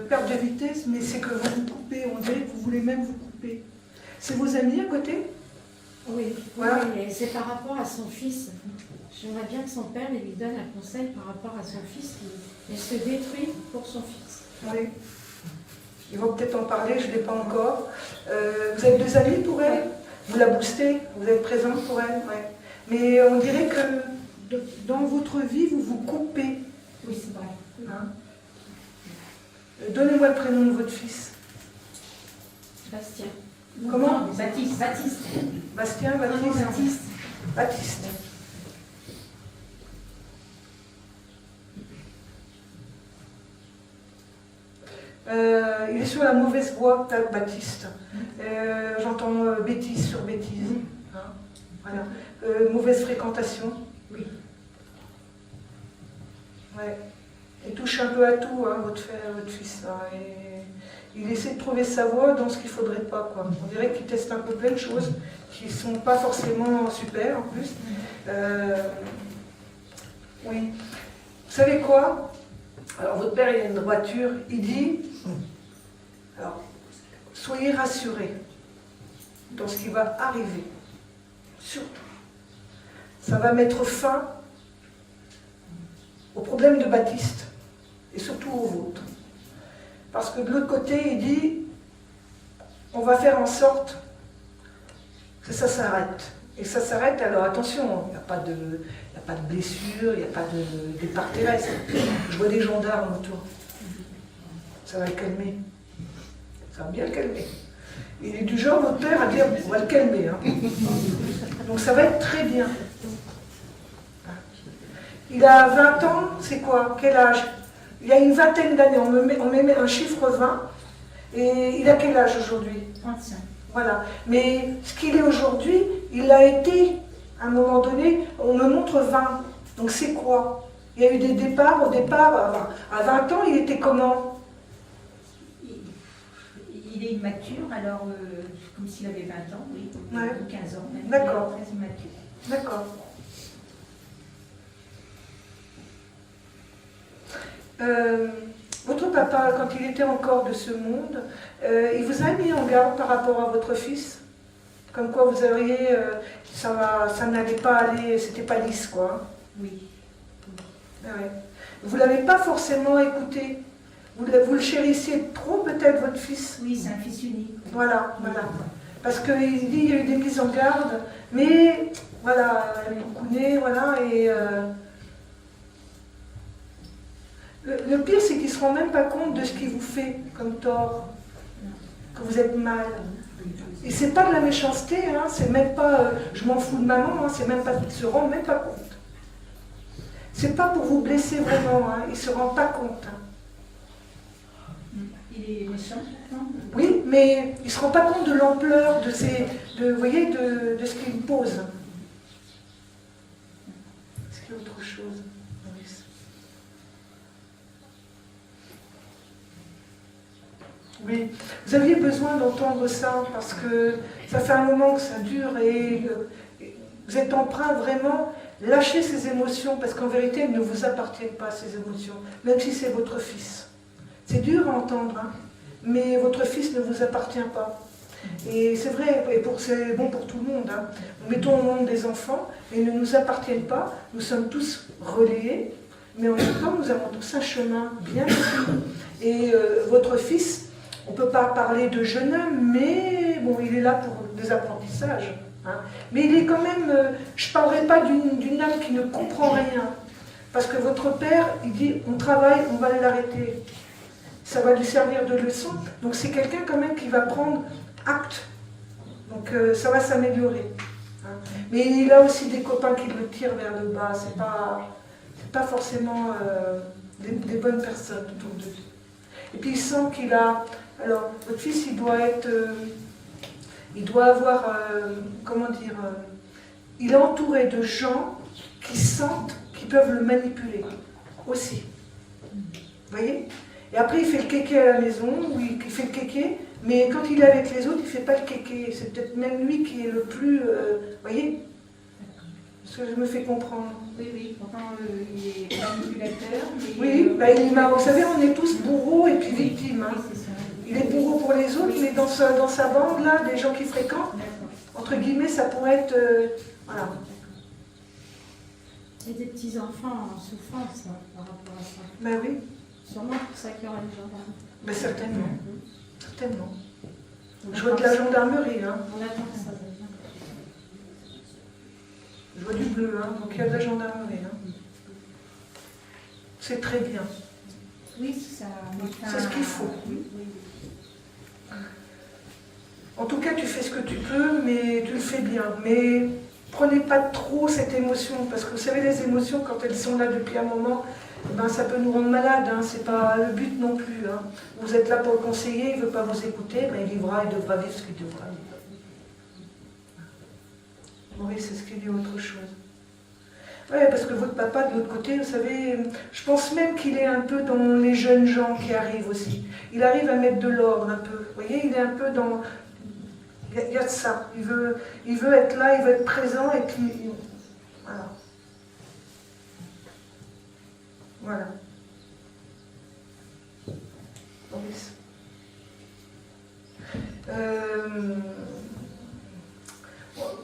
Perte de vitesse, mais c'est que vous vous coupez. On dirait que vous voulez même vous couper. C'est vos amis à côté? Oui, Voilà. oui, et c'est par rapport à son fils. J'aimerais bien que son père lui donne un conseil par rapport à son fils qui se détruit pour son fils. Oui. Ils vont peut-être en parler, je ne l'ai pas encore. Vous êtes 2 amis pour elle? Vous la boostez? Vous êtes présente pour elle? Ouais. Mais on dirait que dans votre vie, vous vous coupez. Oui, c'est vrai. Hein? Donnez-moi le prénom de votre fils. Bastien. Comment? Baptiste. Bastien, Non, Baptiste. Baptiste. Baptiste. Il est sur la mauvaise voie, Baptiste. J'entends bêtise sur bêtise. Hein, voilà. Mauvaise fréquentation. Oui. Ouais. Il touche un peu à tout, hein, votre fils. Hein, et il essaie de trouver sa voie dans ce qu'il ne faudrait pas. Quoi. On dirait qu'il teste un peu plein de choses qui ne sont pas forcément super en plus. Oui. Vous savez quoi? Alors votre père il a une voiture, il dit, alors, soyez rassurés dans ce qui va arriver. Surtout. Ça va mettre fin au problème de Baptiste et surtout au vôtre. Parce que de l'autre côté, il dit, on va faire en sorte que ça s'arrête. Et ça s'arrête, alors attention, il n'y a pas de blessure, il n'y a pas de départ terrestre. Je vois des gendarmes autour. Ça va le calmer. Ça va bien le calmer. Il est du genre, votre père, à dire, on va le calmer. Hein. Donc ça va être très bien. Il a 20 ans, c'est quoi? Quel âge? Il a une vingtaine d'années, on met un chiffre 20. Et il a quel âge aujourd'hui? 35. Voilà. Mais ce qu'il est aujourd'hui, il l'a été, à un moment donné, on me montre 20. Donc c'est quoi? Il y a eu des départs, au départ, à 20 ans, il était comment? Il est immature, alors comme s'il avait 20 ans, oui, Ouais. ou 15 ans. Même. D'accord. Il est très immature. D'accord. Votre papa, quand il était encore de ce monde, il vous a mis en garde par rapport à votre fils? Comme quoi vous auriez, ça n'allait pas aller, c'était pas lisse quoi. Oui. Ah ouais. Vous ne l'avez pas forcément écouté. Vous le chérissiez trop peut-être votre fils. Oui, c'est un fils unique. Voilà, voilà. Parce qu'il dit il y a eu des mises en garde, mais voilà, elle est beaucoup née, voilà, et le pire c'est qu'il ne se rend même pas compte de ce qu'il vous fait comme tort, que vous êtes mal. Et c'est pas de la méchanceté, hein, c'est même pas je m'en fous de maman, hein, c'est même pas, il se rend même pas compte. C'est pas pour vous blesser vraiment, hein, il se rend pas compte. Hein. Il est méchant, non? Oui, mais il ne se rend pas compte de l'ampleur de vous voyez, de ce qu'il pose. Est-ce qu'il y a autre chose, Maurice? Oui, vous aviez besoin d'entendre ça parce que ça fait un moment que ça dure et vous êtes empreint vraiment. Lâchez ces émotions parce qu'en vérité, elles ne vous appartiennent pas, ces émotions, même si c'est votre fils. C'est dur à entendre, hein, mais votre fils ne vous appartient pas. Et c'est vrai, et c'est bon pour tout le monde. Hein. Nous mettons au monde des enfants, et ils ne nous appartiennent pas. Nous sommes tous relayés, mais en même temps, nous avons tous un chemin bien défini. Et votre fils, on ne peut pas parler de jeune homme, mais bon, il est là pour des apprentissages. Hein. Mais il est quand même, je ne parlerai pas d'une âme qui ne comprend rien. Parce que votre père, il dit, on travaille, on va l'arrêter. Ça va lui servir de leçon. Donc c'est quelqu'un quand même qui va prendre acte. Donc ça va s'améliorer. Hein. Mais il a aussi des copains qui le tirent vers le bas. C'est pas forcément des bonnes personnes autour de lui. Et puis il sent qu'il a... Alors, votre fils, il doit avoir... comment dire il est entouré de gens qui sentent qu'ils peuvent le manipuler aussi. Vous voyez? Et après, il fait le kéké à la maison, ou il fait le kéké, mais quand il est avec les autres, il ne fait pas le kéké. C'est peut-être même lui qui est le plus... vous voyez? Parce que je me fais comprendre. Oui, oui, pourtant il est manipulateur. Mais, Oui, vous savez, on est tous bourreaux et puis victimes. Hein. Oui, c'est ça. Il est bourreau pour les autres, mais dans sa bande, là, des gens qui fréquentent, entre guillemets, ça pourrait être... voilà. Il y a des petits-enfants en souffrance hein, par rapport à ça. Ben oui. Sûrement pour ça qu'il y aura les gendarmes. Ben certainement. Certainement. Je vois de la gendarmerie, hein. On attend que ça vienne. Je vois du bleu, hein. Donc il y a de la gendarmerie, hein. C'est très bien. Oui, c'est ça. C'est ce qu'il faut. Oui. En tout cas, tu fais ce que tu peux, mais tu le fais bien. Mais prenez pas trop cette émotion, parce que vous savez, les émotions, quand elles sont là depuis un moment, ben, ça peut nous rendre malades. Hein. C'est pas le but non plus. Hein. Vous êtes là pour le conseiller, il ne veut pas vous écouter, ben, il devra vivre ce qu'il devra vivre. Oui, c'est ce qu'il dit autre chose. Oui, parce que votre papa, de l'autre côté, vous savez, je pense même qu'il est un peu dans les jeunes gens qui arrivent aussi. Il arrive à mettre de l'ordre un peu. Vous voyez, il est un peu dans... Il y a de ça. Il veut être là, il veut être présent, et puis... Voilà. Voilà. Maurice.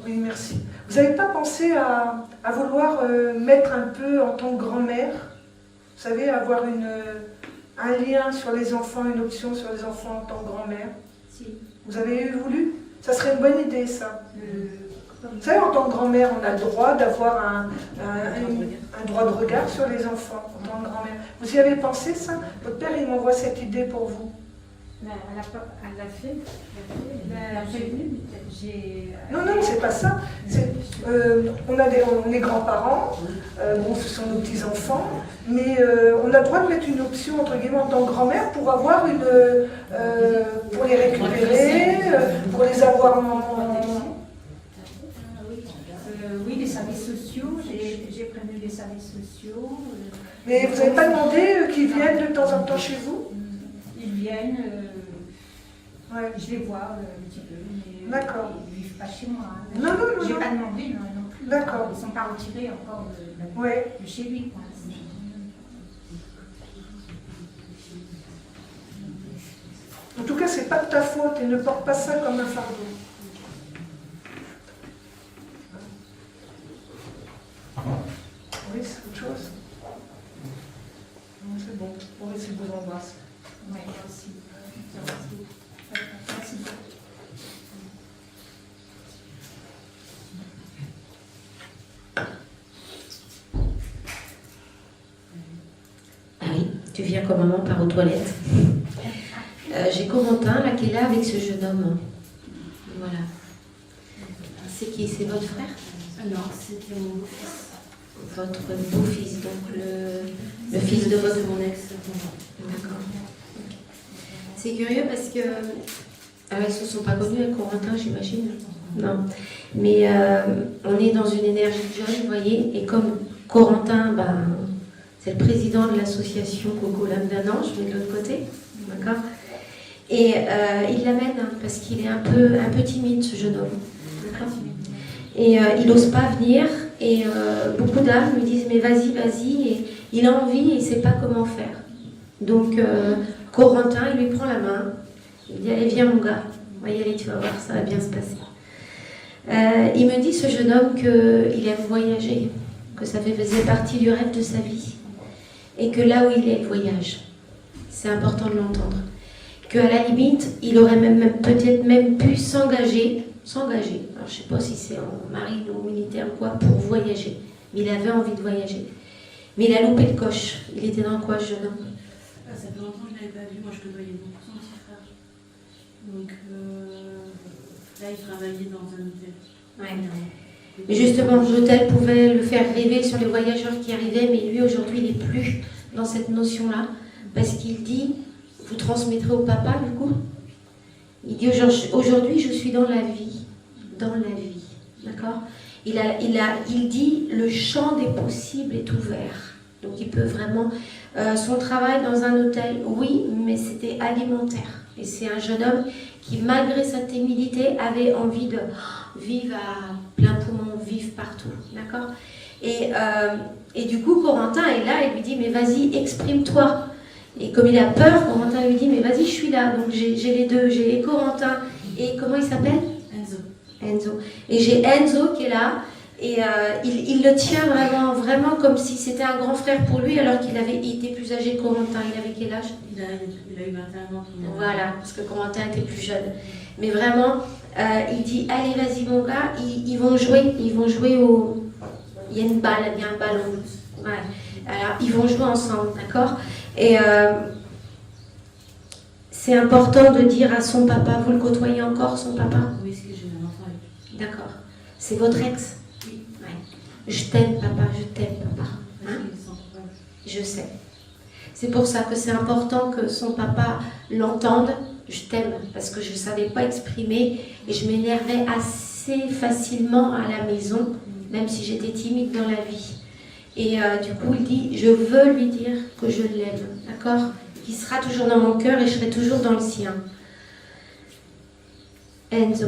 Oui, merci. Vous n'avez pas pensé à vouloir mettre un peu en tant que grand-mère, vous savez, avoir un lien sur les enfants, une option sur les enfants en tant que grand-mère? Si. Vous avez voulu? Ça serait une bonne idée, ça. Vous savez, en tant que grand-mère, on a le droit d'avoir un droit de regard sur les enfants, en tant que grand-mère. Vous y avez pensé, ça? Votre père, il m'envoie cette idée pour vous. Elle l'a fait. Elle a prévenu, Non, c'est pas ça. On est grands-parents, bon, ce sont nos petits-enfants, mais on a le droit de mettre une option, entre guillemets, en tant que grand-mère, pour avoir pour les récupérer, pour les avoir oui, les services sociaux, j'ai prévenu les services sociaux. Mais vous n'avez pas demandé qu'ils viennent de temps en temps chez vous? Ils viennent, Ouais. je les vois un petit peu, mais D'accord. ils ne vivent pas chez moi. Hein. Non. J'ai pas demandé non plus. D'accord. Ils ne sont pas retirés encore Ouais. de chez lui. Quoi. En tout cas, c'est pas de ta faute et ne porte pas ça comme un fardeau. Oui, c'est autre chose. Non, c'est bon. On va essayer de vous embrasser. Oui, merci. Merci. Ah oui, tu viens comme maman par aux toilettes. J'ai Corentin là qui est là avec ce jeune homme. Voilà. C'est qui? C'est votre frère? Non, c'était mon beau-fils. Votre beau-fils, donc le fils de votre... mon ex. D'accord. C'est curieux parce que... Ah, ils ne se sont pas connus avec Corentin, j'imagine. Non. Mais on est dans une énergie de jeunes, vous voyez, et comme Corentin, c'est le président de l'association Coco l'âme d'un ange, mais de l'autre côté, d'accord. Et il l'amène parce qu'il est un peu timide, ce jeune homme. D'accord. Et il n'ose pas venir, et beaucoup d'âmes lui disent mais vas-y, et il a envie et il ne sait pas comment faire. Donc Corentin, il lui prend la main, il dit allez viens mon gars, on va y aller, tu vas voir, ça va bien se passer. Il me dit ce jeune homme qu'il aime voyager, que ça faisait partie du rêve de sa vie, et que là où il est, il voyage. C'est important de l'entendre. Qu'à la limite, il aurait peut-être même pu s'engager. Alors je ne sais pas si c'est en marine ou militaire ou quoi, pour voyager. Mais il avait envie de voyager. Mais il a loupé le coche. Il était dans quoi, ce jeune homme? Ça fait longtemps que je ne l'avais pas vu, moi je le voyais beaucoup, son petit frère. Donc, Là, il travaillait dans un hôtel. Ouais. Mais justement, l'hôtel pouvait le faire rêver sur les voyageurs qui arrivaient, mais lui, aujourd'hui, il n'est plus dans cette notion-là. Parce qu'il dit, vous transmettrez au papa, du coup. Il dit, aujourd'hui, je suis dans la vie. Dans la vie. D'accord ? Il dit, le champ des possibles est ouvert. Donc, il peut vraiment... son travail dans un hôtel, oui, mais c'était alimentaire. Et c'est un jeune homme qui, malgré sa timidité, avait envie de vivre à plein poumon, vivre partout. D'accord ? Et du coup, Corentin est là et lui dit, mais vas-y, exprime-toi. Et comme il a peur, Corentin lui dit, mais vas-y, je suis là. Donc j'ai les deux, j'ai Corentin et comment il s'appelle ? Enzo. Et j'ai Enzo qui est là. Et il le tient vraiment, vraiment comme si c'était un grand frère pour lui, alors qu'il était plus âgé que Corentin. Il avait quel âge ? Il a eu 21 ans. Voilà, parce que Corentin était plus jeune. Mais vraiment, il dit, allez, vas-y mon gars, ils vont jouer au... Il y a une balle, il y a un ballon. Ouais. Alors, ils vont jouer ensemble, d'accord ? Et c'est important de dire à son papa, vous le côtoyez encore, son papa ? Oui, parce que j'ai un enfant avec lui. D'accord. C'est votre ex ? Oui. Ouais. Je t'aime, papa, je t'aime, papa. Hein ? Je sais. C'est pour ça que c'est important que son papa l'entende. Je t'aime, parce que je ne savais pas exprimer et je m'énervais assez facilement à la maison, même si j'étais timide dans la vie. Et du coup, il dit, je veux lui dire que je l'aime, d'accord ? Qu'il sera toujours dans mon cœur et je serai toujours dans le sien. Enzo.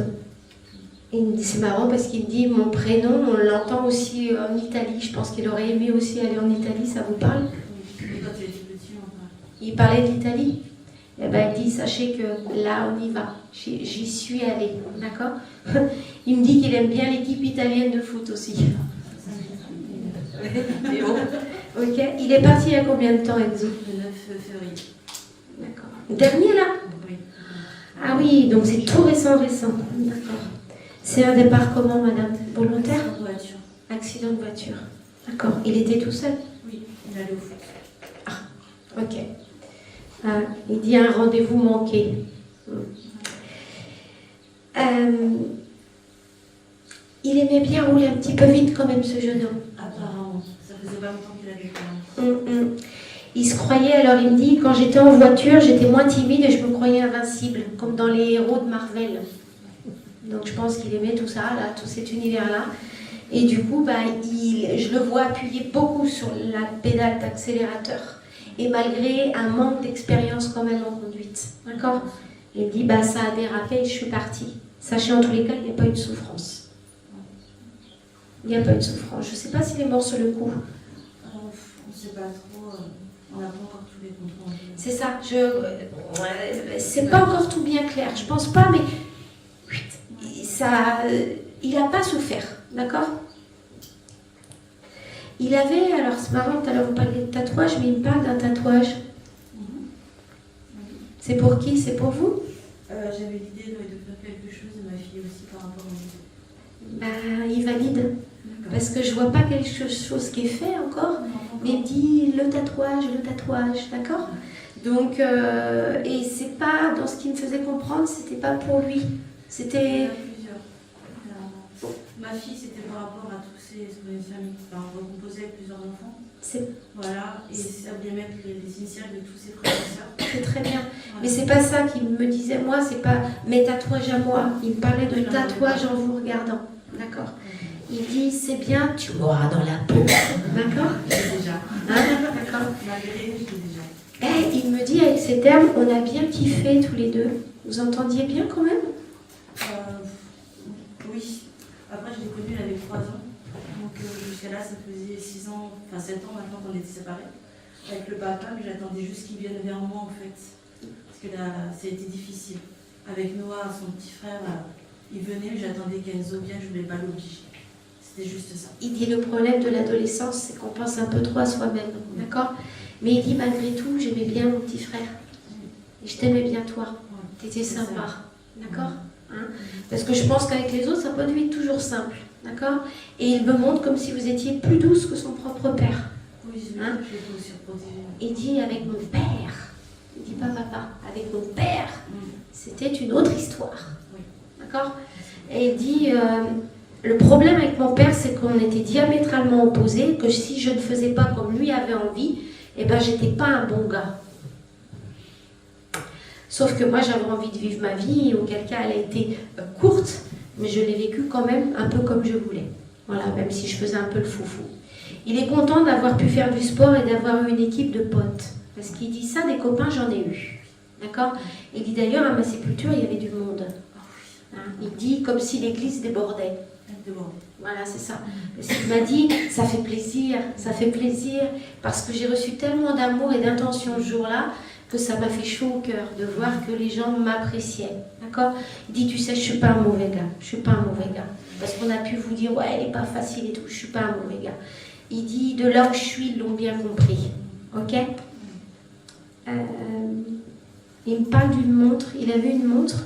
C'est marrant parce qu'il me dit, mon prénom, on l'entend aussi en Italie. Je pense qu'il aurait aimé aussi aller en Italie, ça vous parle ? Oui, quand il était petit, on parlait. Il parlait d'Italie ? Eh ben, il dit, sachez que là, on y va. J'y suis allée, d'accord ? Il me dit qu'il aime bien l'équipe italienne de foot aussi. Ok. Il est parti il y a combien de temps, Enzo ? Le 9 février. D'accord. Le dernier, là ? Oui. Ah oui, donc c'est tout récent. D'accord. C'est un départ comment, madame ? Volontaire ? En voiture. Accident de voiture. D'accord. Il était tout seul ? Oui, il allait au foot. Ok. Il dit un rendez-vous manqué. Il aimait bien rouler un petit peu vite quand même, ce jeune homme. Apparemment. Ça faisait pas longtemps qu'il avait fait. Il se croyait, alors il me dit, quand j'étais en voiture, j'étais moins timide et je me croyais invincible, comme dans les héros de Marvel. Donc je pense qu'il aimait tout ça, là, tout cet univers-là. Et du coup, je le vois appuyer beaucoup sur la pédale d'accélérateur. Et malgré un manque d'expérience quand même en conduite. D'accord ? Il me dit, ça a dérapé et je suis partie. Sachez en tous les cas, il n'y a pas eu de souffrance. Il n'y a pas eu de souffrance. Je ne sais pas s'il est mort sur le coup. On ne sait pas trop. On n'a pas encore tous les contrôles. C'est ça. C'est pas encore tout bien clair. Je pense pas, mais ça, il n'a pas souffert. D'accord ? Il avait, alors c'est marrant, tout à l'heure vous parliez de tatouage, mais il me parle d'un tatouage. C'est pour qui ? C'est pour vous ? J'avais l'idée de faire quelque chose et ma fille aussi par rapport à moi. Il valide. Parce que je vois pas quelque chose qui est fait encore, mais il dit le tatouage, d'accord ? Donc, et c'est pas, dans ce qu'il me faisait comprendre, c'était pas pour lui. C'était... Ma fille, c'était par rapport à tous ces familles, recomposées avec plusieurs enfants. Voilà, et ça voulait mettre les initiales de tous ses frères et sœurs. C'est très bien. Voilà. Mais c'est pas ça qu'il me disait, moi, c'est pas mes tatouages à moi. Il me parlait de tatouage en vous regardant. D'accord ? Il dit, c'est bien, tu m'auras dans la peau. D'accord ? Déjà. D'accord. Malgré, je l'ai déjà. Et il me dit, avec ces termes, on a bien kiffé tous les deux. Vous entendiez bien quand même ? Oui. Après, je l'ai connu, elle avait 3 ans. Donc jusqu'à là, ça faisait 7 ans maintenant qu'on était séparés. Avec le papa, mais j'attendais juste qu'il vienne vers moi en fait. Parce que là, ça a été difficile. Avec Noah, son petit frère, il venait, mais j'attendais qu'Enzo vienne, je ne voulais pas l'obliger. C'était juste ça. Il dit le problème de l'adolescence, c'est qu'on pense un peu trop à soi-même. D'accord ? Mais il dit malgré tout, j'aimais bien mon petit frère. Et je t'aimais bien toi. T'étais sympa. D'accord ? Parce que je pense qu'avec les autres, ça n'a pas dû être toujours simple. D'accord ? Et il me montre comme si vous étiez plus douce que son propre père. Oui, je l'ai aussi protégé. Il dit avec mon père. Il dit pas papa. Avec mon père, c'était une autre histoire. Oui. D'accord ? Et il dit le problème avec mon père, c'est qu'on était diamétralement opposés, que si je ne faisais pas comme lui avait envie, eh ben j'étais pas un bon gars. Sauf que moi j'avais envie de vivre ma vie, auquel cas elle a été courte, mais je l'ai vécue quand même un peu comme je voulais. Voilà, même si je faisais un peu le foufou. Il est content d'avoir pu faire du sport et d'avoir eu une équipe de potes. Parce qu'il dit ça, des copains, j'en ai eu. D'accord? Il dit d'ailleurs, à ma sépulture, il y avait du monde. Hein? Il dit comme si l'église débordait. Voilà, c'est ça. Parce qu'il m'a dit, ça fait plaisir, parce que j'ai reçu tellement d'amour et d'intention ce jour-là, que ça m'a fait chaud au cœur de voir que les gens m'appréciaient. D'accord? Il dit, tu sais, je suis pas un mauvais gars. Je suis pas un mauvais gars. Parce qu'on a pu vous dire, ouais, elle est pas facile et tout. Je suis pas un mauvais gars. Il dit, de là où je suis, ils l'ont bien compris. Ok? Il me parle d'une montre. Il avait une montre.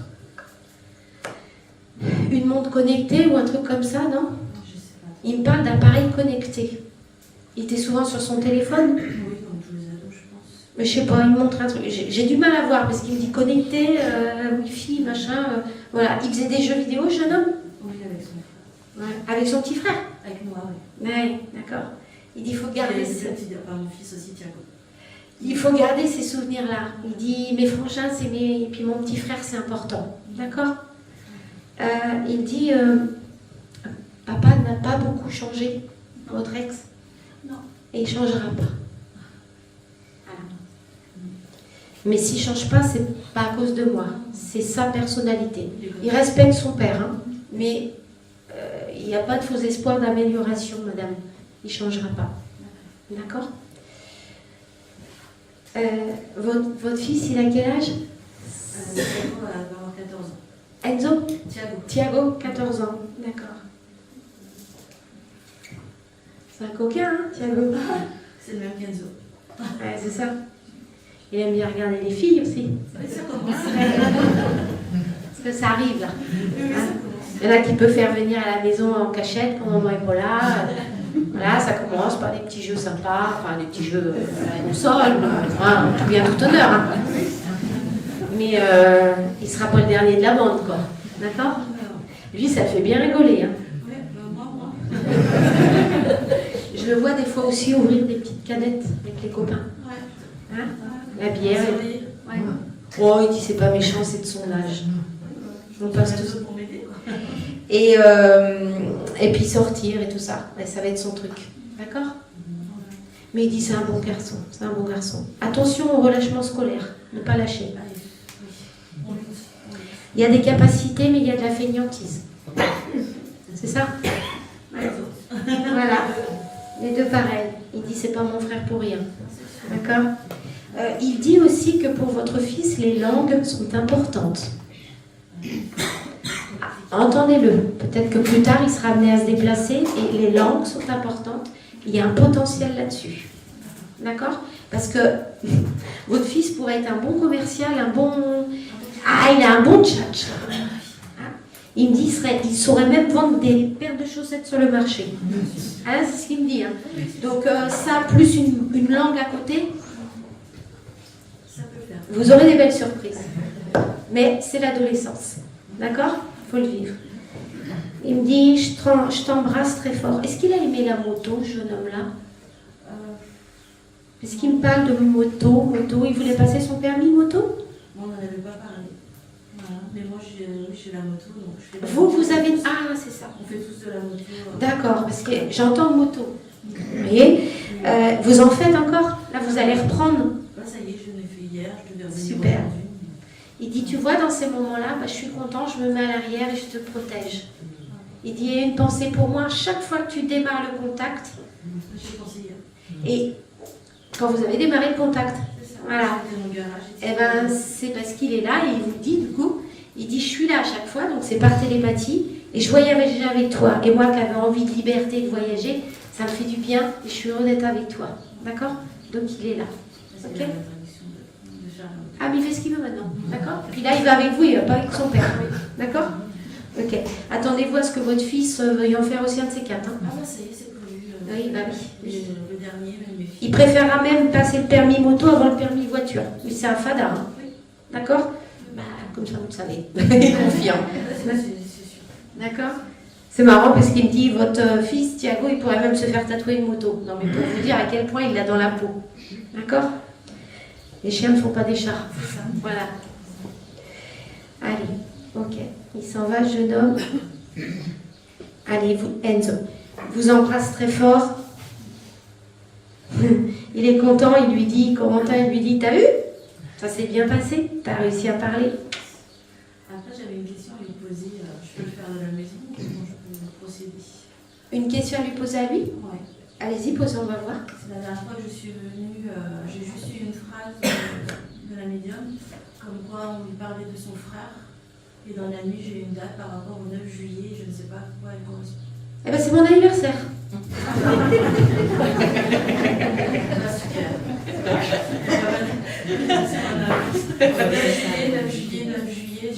Une montre connectée ou un truc comme ça, non? Il me parle d'appareil connecté. Il était souvent sur son téléphone. Oui, comme tous les ados, je pense. Mais je sais pas, il me montre un truc. J'ai du mal à voir parce qu'il me dit connecté, Wi-Fi, machin. Voilà. Il faisait des jeux vidéo, jeune homme? Oui, avec son frère. Ouais. Avec son petit frère? Avec moi, oui. Ouais, d'accord. Il dit, il faut garder mon fils aussi, Thiago. Il faut garder ces souvenirs-là. Il dit, mes frangins, c'est mes... Et puis mon petit frère, c'est important. D'accord? Il dit, papa n'a pas beaucoup changé, votre ex. Non. Et il ne changera pas. Voilà. Mais s'il ne change pas, c'est pas à cause de moi. C'est sa personnalité. Il respecte son père, hein, mais il n'y a pas de faux espoir d'amélioration, madame. Il ne changera pas. D'accord? Votre fils, il a quel âge? Thiago va avoir 14 ans. Enzo? Thiago, 14 ans. D'accord. C'est un coquin, hein, Thiago? c'est le même qu'Enzo. Ouais, c'est ça. Il aime bien regarder les filles aussi. Oui, ça commence. Parce que ça arrive là. Hein? Il y en a qui peuvent faire venir à la maison en cachette pendant qu'on n'est pas là. Voilà, ça commence par des petits jeux sympas, enfin des petits jeux à la console, hein, tout bien tout honneur. Hein. Mais il ne sera pas le dernier de la bande, quoi. D'accord? Lui, ça le fait bien rigoler. Hein. Oui, moi. Je le vois des fois aussi ouvrir des petites canettes avec les copains. Ouais. Hein? La bière. Ouais. Oh, il dit c'est pas méchant, c'est de son âge. On passe tous. Pour m'aider, quoi. Et puis sortir et tout ça. Et ça va être son truc. D'accord? Mais il dit c'est un bon garçon. C'est un bon garçon. Attention au relâchement scolaire. Ne pas lâcher. Il y a des capacités, mais il y a de la fainéantise. C'est ça? Ouais. Voilà. Les deux pareils. Il dit c'est pas mon frère pour rien. D'accord? Il dit aussi que pour votre fils, les langues sont importantes. Entendez-le. Peut-être que plus tard, il sera amené à se déplacer et les langues sont importantes. Il y a un potentiel là-dessus. D'accord? Parce que votre fils pourrait être un bon commercial, un bon... Ah, il a un bon tchatch. Il me dit il saurait même vendre des paires de chaussettes sur le marché. Hein, c'est ce qu'il me dit. Hein. Donc ça, plus une langue à côté, Ça peut faire. vous aurez des belles surprises. Mais c'est l'adolescence. D'accord? Il faut le vivre. Il me dit, je t'embrasse très fort. Est-ce qu'il a aimé la moto, ce jeune homme-là? Est-ce qu'il me parle de moto? Il voulait passer son permis moto? Moi, on n'en avait pas parlé. Voilà. Mais moi, j'ai la moto, donc je fais la Vous moto. avez... Ah, c'est ça. On fait tous de la moto. D'accord, parce que j'entends moto. Vous voyez? Vous en faites encore? Là, vous allez reprendre. Là, ça y est, je l'ai fait hier, je devais revenir Super. aujourd'hui. Il dit, tu vois, dans ces moments-là, je suis content, je me mets à l'arrière et je te protège. Il dit, il y a une pensée pour moi, chaque fois que tu démarres le contact, J'ai pensé hier. et quand vous avez démarré le contact, C'est ça. voilà. J'étais dans mon garage. Eh ben, c'est parce qu'il est là et il vous dit, du coup, il dit, je suis là à chaque fois, donc c'est par télépathie, et je voyage avec toi. Et moi qui avais envie de liberté, de voyager, ça me fait du bien, et je suis honnête avec toi. D'accord? Donc il est là. C'est Ok. la tradition de faire la moto. Ah, mais il fait ce qu'il veut maintenant. D'accord? Puis là, il va avec vous, il va pas avec son père. D'accord? Ok. Attendez-vous à ce que votre fils veuille en faire aussi un de ces quatre. Hein. Ah bah ça y est, c'est prévu. Oui, bah oui. Le dernier, même mes filles. Il préférera même passer le permis moto avant le permis voiture. Mais c'est un fada. Hein. D'accord? Bah, comme ça, vous le savez. Il confirme. C'est sûr. D'accord? C'est marrant parce qu'il me dit, votre fils, Thiago, il pourrait même se faire tatouer une moto. Non, mais pour vous dire à quel point il l'a dans la peau. D'accord? Les chiens ne font pas des chats. Voilà. Allez, ok. Il s'en va, jeune homme. Allez, vous, Enzo, vous embrasse très fort. Il est content, il lui dit, Corentin, il lui dit, t'as vu? Ça s'est bien passé, t'as réussi à parler. Après, j'avais une question à lui poser. Je peux le faire de la maison ou comment je peux procéder? Une question à lui poser à lui? Ouais. Allez-y, posez, on va voir. C'est la dernière fois que je suis venue, j'ai juste eu une phrase de la médium, comme quoi on lui parlait de son frère. Et dans la nuit, j'ai eu une date par rapport au 9 juillet, je ne sais pas à quoi elle correspond. Eh ben, c'est mon anniversaire. Super. 9 juillet,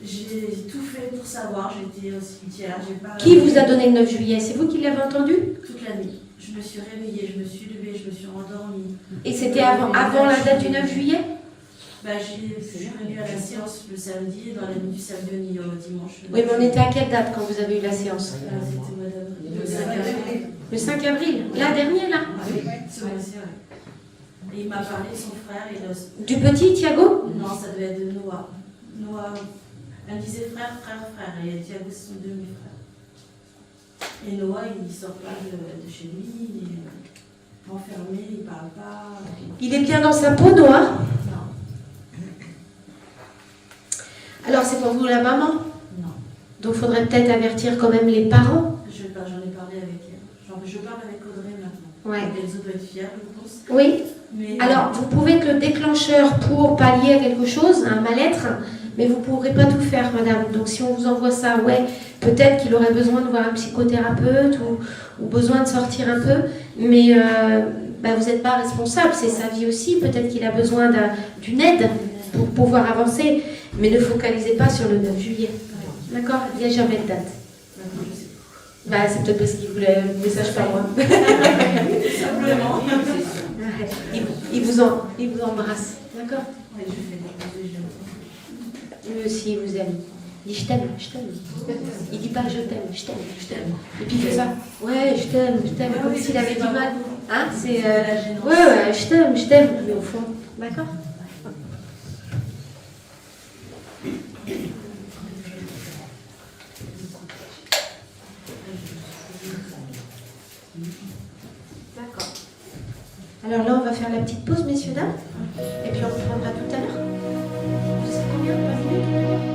j'ai tout fait pour savoir. J'étais au cimetière. Qui vous a donné le 9 juillet? C'est vous qui l'avez entendu? Toute la nuit. Je me suis réveillée, je me suis levée, je me suis endormie. Et c'était avant la date du 9 juillet? Je suis venue à la séance le samedi et dans la nuit du samedi au dimanche. Oui, mais on était à quelle date quand vous avez eu la séance? C'était au mois d'avril. Le 5 avril. Le 5 avril? La dernière, là? Oui, c'est vrai. Et il m'a parlé de son frère. Du petit Thiago? Non, ça devait être de Noah. Noah, elle disait frère. Et Thiago, c'est son demi-frère. Et Noah, il ne sort pas de chez lui, il est enfermé, il ne parle pas. Il est bien dans sa peau, Noah? Non. Alors, c'est pour vous la maman? Non. Donc, il faudrait peut-être avertir quand même les parents. J'en ai parlé avec elle. Je parle avec Audrey maintenant. Ouais. Elzo doit être fière, je pense. Oui. Mais Alors, vous pouvez être le déclencheur pour pallier à quelque chose, un mal-être, mais vous ne pourrez pas tout faire, madame. Donc, si on vous envoie ça, ouais, peut-être qu'il aurait besoin de voir un psychothérapeute ou besoin de sortir un peu, mais vous n'êtes pas responsable, c'est sa vie aussi. Peut-être qu'il a besoin d'une aide pour pouvoir avancer, mais ne focalisez pas sur le 9 juillet. D'accord? Il n'y a jamais de date. C'est peut-être parce qu'il voulait le message par moi. Simplement. Il vous embrasse. D'accord? Oui, je fais des choses. Lui aussi, il vous aime. Il dit je t'aime. Il dit pas je t'aime, je t'aime. Et puis il fait ça. Ouais, je t'aime, comme s'il avait du mal. Hein? C'est ouais, je t'aime. Mais au fond, d'accord? D'accord. Alors là, on va faire la petite pause, messieurs, dames. Et puis on reprendra tout à l'heure. Vous savez combien? 20 minutes?